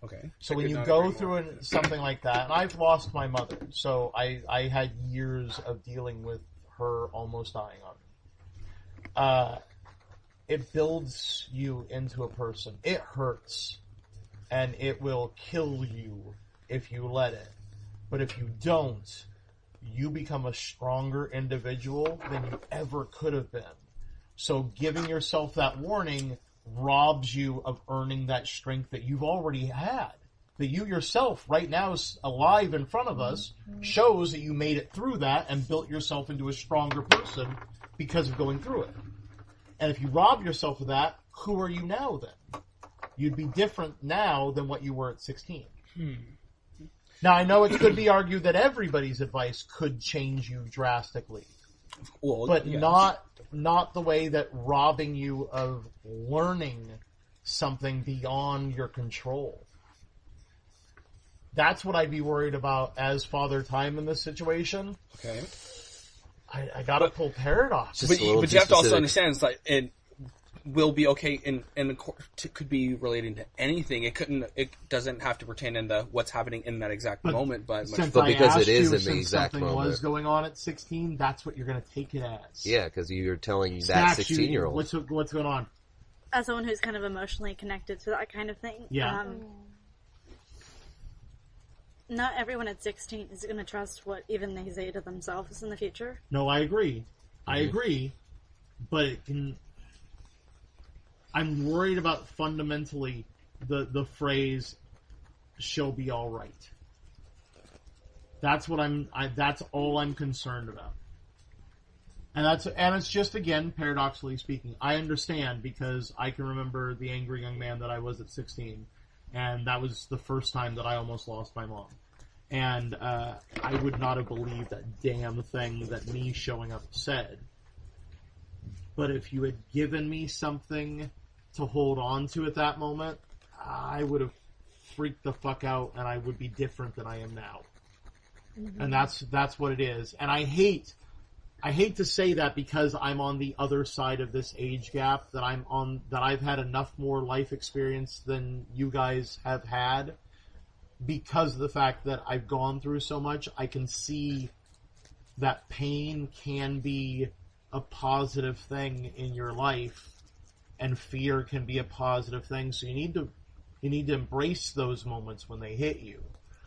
Speaker 6: Okay.
Speaker 2: So when you go through something like that, and I've lost my mother, so I had years of dealing with her almost dying on me. It builds you into a person. It hurts, and it will kill you if you let it. But if you don't, you become a stronger individual than you ever could have been. So giving yourself that warning robs you of earning that strength that you've already had. That you yourself, right now, is alive in front of us, shows that you made it through that and built yourself into a stronger person because of going through it. And if you rob yourself of that, who are you now then? You'd be different now than what you were at 16. Now, I know it could be argued that everybody's advice could change you drastically.
Speaker 6: Well,
Speaker 2: but not the way that robbing you of learning something beyond your control. That's what I'd be worried about as Father Time in this situation.
Speaker 6: Okay.
Speaker 2: I gotta pull paradox.
Speaker 6: But you have to also understand, it's like, it will be okay, and it could be relating to anything. It doesn't have to pertain into what's happening in that exact moment, but
Speaker 3: because it is in the exact moment.
Speaker 2: Something was going on at 16, that's what you're going to take it as.
Speaker 3: Yeah, because you're telling that 16-year-old.
Speaker 2: What's going on?
Speaker 5: As someone who's kind of emotionally connected to that kind of thing, not everyone at 16 is going to trust what even they say to themselves in the future.
Speaker 2: No, I agree. I agree, but it can... I'm worried about fundamentally the phrase "she'll be all right." That's what that's all I'm concerned about. And it's just, again, paradoxically speaking, I understand because I can remember the angry young man that I was at 16, and that was the first time that I almost lost my mom. And I would not have believed that damn thing that me showing up said. But if you had given me something to hold on to at that moment, I would have freaked the fuck out, and I would be different than I am now. Mm-hmm. And that's what it is. And I hate to say that because I'm on the other side of this age gap, that I've had enough more life experience than you guys have had. Because of the fact that I've gone through so much, I can see that pain can be a positive thing in your life. And fear can be a positive thing, so you need to embrace those moments when they hit you.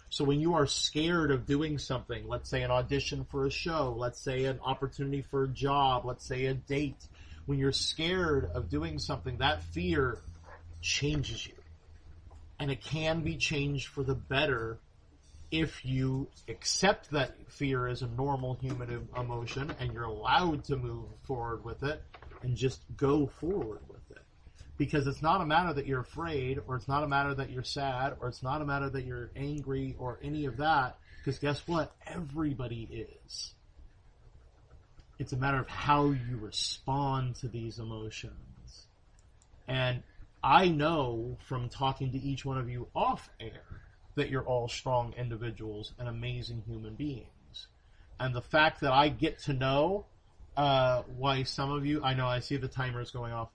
Speaker 2: So when you are scared of doing something, let's say an audition for a show, let's say an opportunity for a job, let's say a date, when you're scared of doing something, that fear changes you. And it can be changed for the better if you accept that fear as a normal human emotion and you're allowed to move forward with it and just go forward with it. Because it's not a matter that you're afraid, or it's not a matter that you're sad, or it's not a matter that you're angry, or any of that. Because guess what? Everybody is. It's a matter of how you respond to these emotions. And I know from talking to each one of you off air that you're all strong individuals and amazing human beings. And the fact that I get to know why some of you, I know I see the timer is going off.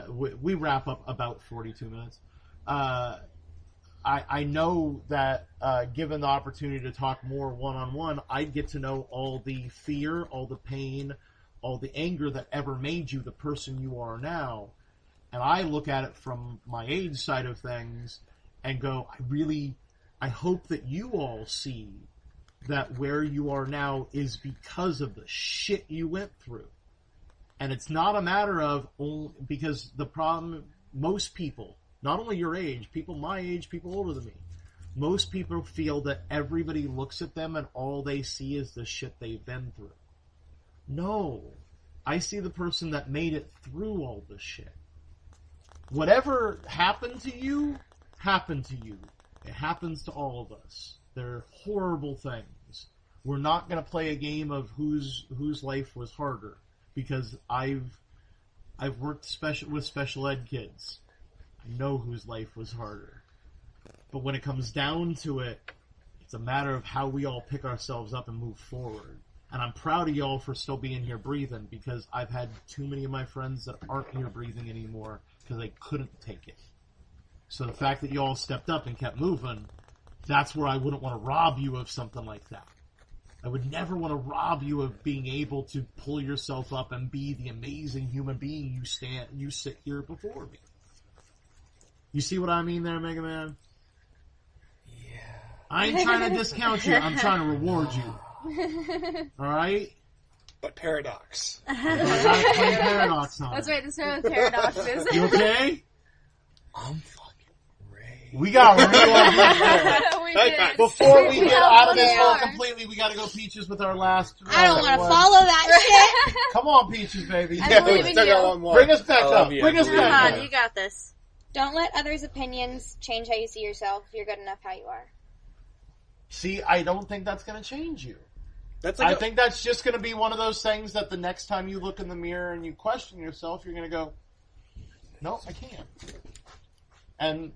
Speaker 2: We wrap up about 42 minutes. I know that given the opportunity to talk more one-on-one, I'd get to know all the fear, all the pain, all the anger that ever made you the person you are now. And I look at it from my age side of things and go, I hope that you all see that where you are now is because of the shit you went through. And it's not a matter of only, because the problem, most people, not only your age, people my age, people older than me, most people feel that everybody looks at them and all they see is the shit they've been through. No. I see the person that made it through all the shit. Whatever happened to you, happened to you. It happens to all of us. They're horrible things. We're not going to play a game of whose life was harder. Because I've worked with special ed kids, I know whose life was harder. But when it comes down to it, it's a matter of how we all pick ourselves up and move forward. And I'm proud of y'all for still being here breathing, because I've had too many of my friends that aren't here breathing anymore because they couldn't take it. So the fact that y'all stepped up and kept moving, that's where I wouldn't want to rob you of something like that. I would never want to rob you of being able to pull yourself up and be the amazing human being you sit here before me. You see what I mean there, Mega Man?
Speaker 6: Yeah.
Speaker 2: I ain't trying to discount you. I'm trying to reward you. Alright?
Speaker 9: But paradox.
Speaker 2: I gotta claim paradox on
Speaker 7: That's
Speaker 2: it.
Speaker 7: right, the story with paradoxes.
Speaker 2: You okay?
Speaker 6: I'm fucking ready.
Speaker 2: We got real right there.
Speaker 7: We did.
Speaker 2: Before we get out of this
Speaker 7: We
Speaker 2: hole
Speaker 7: are.
Speaker 2: completely, we gotta go Peaches with our last
Speaker 7: I don't want to
Speaker 2: one.
Speaker 7: follow that shit.
Speaker 2: Come on, Peaches, baby.
Speaker 7: I believe in
Speaker 9: Still got
Speaker 7: you.
Speaker 9: one more.
Speaker 2: Bring us back
Speaker 6: I love
Speaker 2: up.
Speaker 6: you.
Speaker 2: Bring us
Speaker 6: I believe
Speaker 5: Come
Speaker 2: back
Speaker 5: on,
Speaker 2: up.
Speaker 5: you got this.
Speaker 7: Don't let others' opinions change how you see yourself. You're good enough how you are.
Speaker 2: See, I don't think that's gonna change you.
Speaker 9: That's
Speaker 2: I
Speaker 9: like
Speaker 2: think that's just gonna be one of those things that the next time you look in the mirror and you question yourself, you're gonna go, no, I can't. And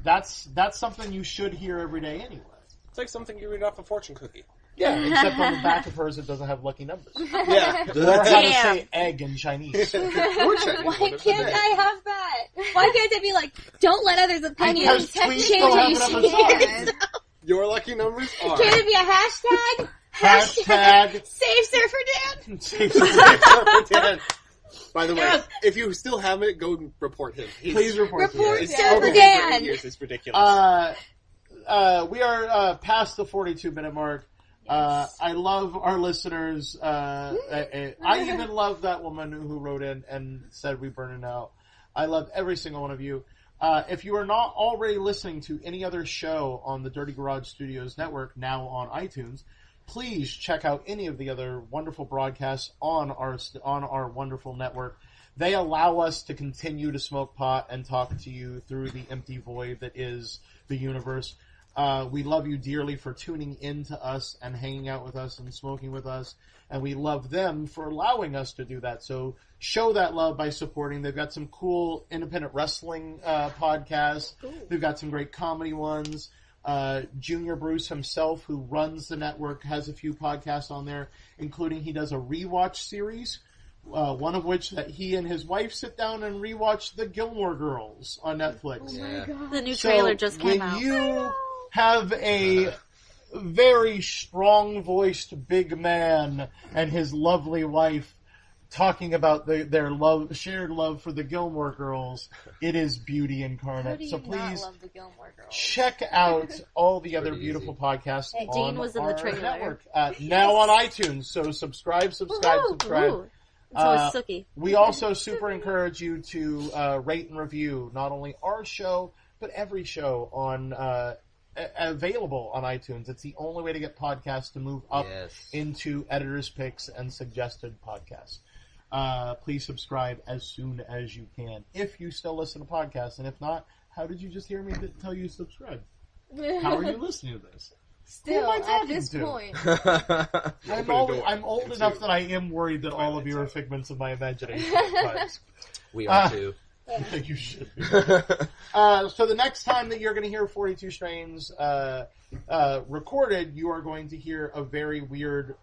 Speaker 2: that's something you should hear every day anyway.
Speaker 9: it's like something you read off a fortune cookie.
Speaker 2: Yeah, except on the back of hers it doesn't have lucky numbers.
Speaker 9: Yeah.
Speaker 2: Or how to
Speaker 5: Damn.
Speaker 2: say egg in Chinese.
Speaker 9: Or Chinese
Speaker 7: Why
Speaker 9: one of the
Speaker 7: can't
Speaker 9: day.
Speaker 7: I have that? Why can't I be like, don't let others' opinions
Speaker 2: Because
Speaker 7: change
Speaker 2: tweets don't
Speaker 7: how you
Speaker 2: have
Speaker 7: see
Speaker 2: enough
Speaker 7: yours?
Speaker 9: Your lucky numbers are.
Speaker 7: Can it be a hashtag?
Speaker 2: Hashtag.
Speaker 7: Save Surfer Dan.
Speaker 9: Dan. By the way, if you still have it, go report him.
Speaker 2: Please report to
Speaker 7: Report
Speaker 2: us.
Speaker 7: Surfer
Speaker 9: over
Speaker 7: Dan.
Speaker 9: 8 years. It's ridiculous.
Speaker 2: We are past the 42-minute mark. I love our listeners. I even love that woman who wrote in and said we burn it out. I love every single one of you. If you are not already listening to any other show on the Dirty Garage Studios network, now on iTunes, please check out any of the other wonderful broadcasts on our wonderful network. They allow us to continue to smoke pot and talk to you through the empty void that is the universe. We love you dearly for tuning in to us and hanging out with us and smoking with us. And we love them for allowing us to do that. So show that love by supporting. They've got some cool independent wrestling podcasts. They've got some great comedy ones. Junior Bruce himself, who runs the network, has a few podcasts on there, including he does a rewatch series. One of which that he and his wife sit down and rewatch The Gilmore Girls on Netflix.
Speaker 5: The new trailer just came
Speaker 2: when
Speaker 5: out.
Speaker 2: you have a very strong-voiced big man and his lovely wife talking about their shared love for the Gilmore Girls, it is beauty
Speaker 7: How
Speaker 2: incarnate.
Speaker 7: do you
Speaker 2: So
Speaker 7: not
Speaker 2: please
Speaker 7: love the Gilmore Girls?
Speaker 2: check out all the other
Speaker 3: Pretty
Speaker 2: beautiful
Speaker 3: easy.
Speaker 2: podcasts
Speaker 7: Hey,
Speaker 2: on
Speaker 5: Dean was in
Speaker 2: our
Speaker 5: the trailer.
Speaker 2: network. Now on iTunes. So subscribe.
Speaker 5: Ooh, it's always Sookie.
Speaker 2: We also super encourage you to rate and review not only our show, but every show on available on iTunes. It's the only way to get podcasts to move up
Speaker 3: Yes.
Speaker 2: into editors' picks and suggested podcasts. Please subscribe as soon as you can, if you still listen to podcasts. And if not, how did you just hear me tell you to subscribe? How are you listening to this?
Speaker 7: Still,
Speaker 2: Who am I
Speaker 7: at
Speaker 2: talking
Speaker 7: this
Speaker 2: to?
Speaker 7: point.
Speaker 2: I'm old enough that I am worried that all of you are figments of my imagination at times.
Speaker 3: We are too.
Speaker 2: You should be. So the next time that you're going to hear 42 Strains recorded, you are going to hear a very weird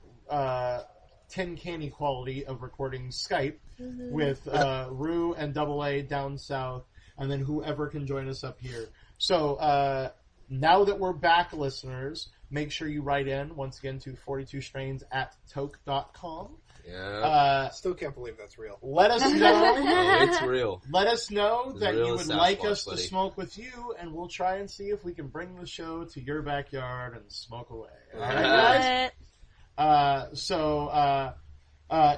Speaker 2: tin canny quality of recording Skype with Rue and Double A down south, and then whoever can join us up here. So now that we're back, listeners, make sure you write in, once again, to 42strains@toke.com.
Speaker 3: Yeah.
Speaker 9: Still can't believe that's real.
Speaker 2: Let us know.
Speaker 3: Oh, it's real.
Speaker 2: Let us know
Speaker 3: As
Speaker 2: that
Speaker 3: real
Speaker 2: you
Speaker 3: as
Speaker 2: would like
Speaker 3: Sasquatch,
Speaker 2: us to
Speaker 3: buddy.
Speaker 2: smoke with you, and we'll try and see if we can bring the show to your backyard and smoke away. All right, guys?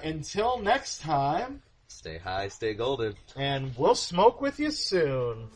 Speaker 2: Until next time,
Speaker 3: Stay high, stay golden.
Speaker 2: and we'll smoke with you soon.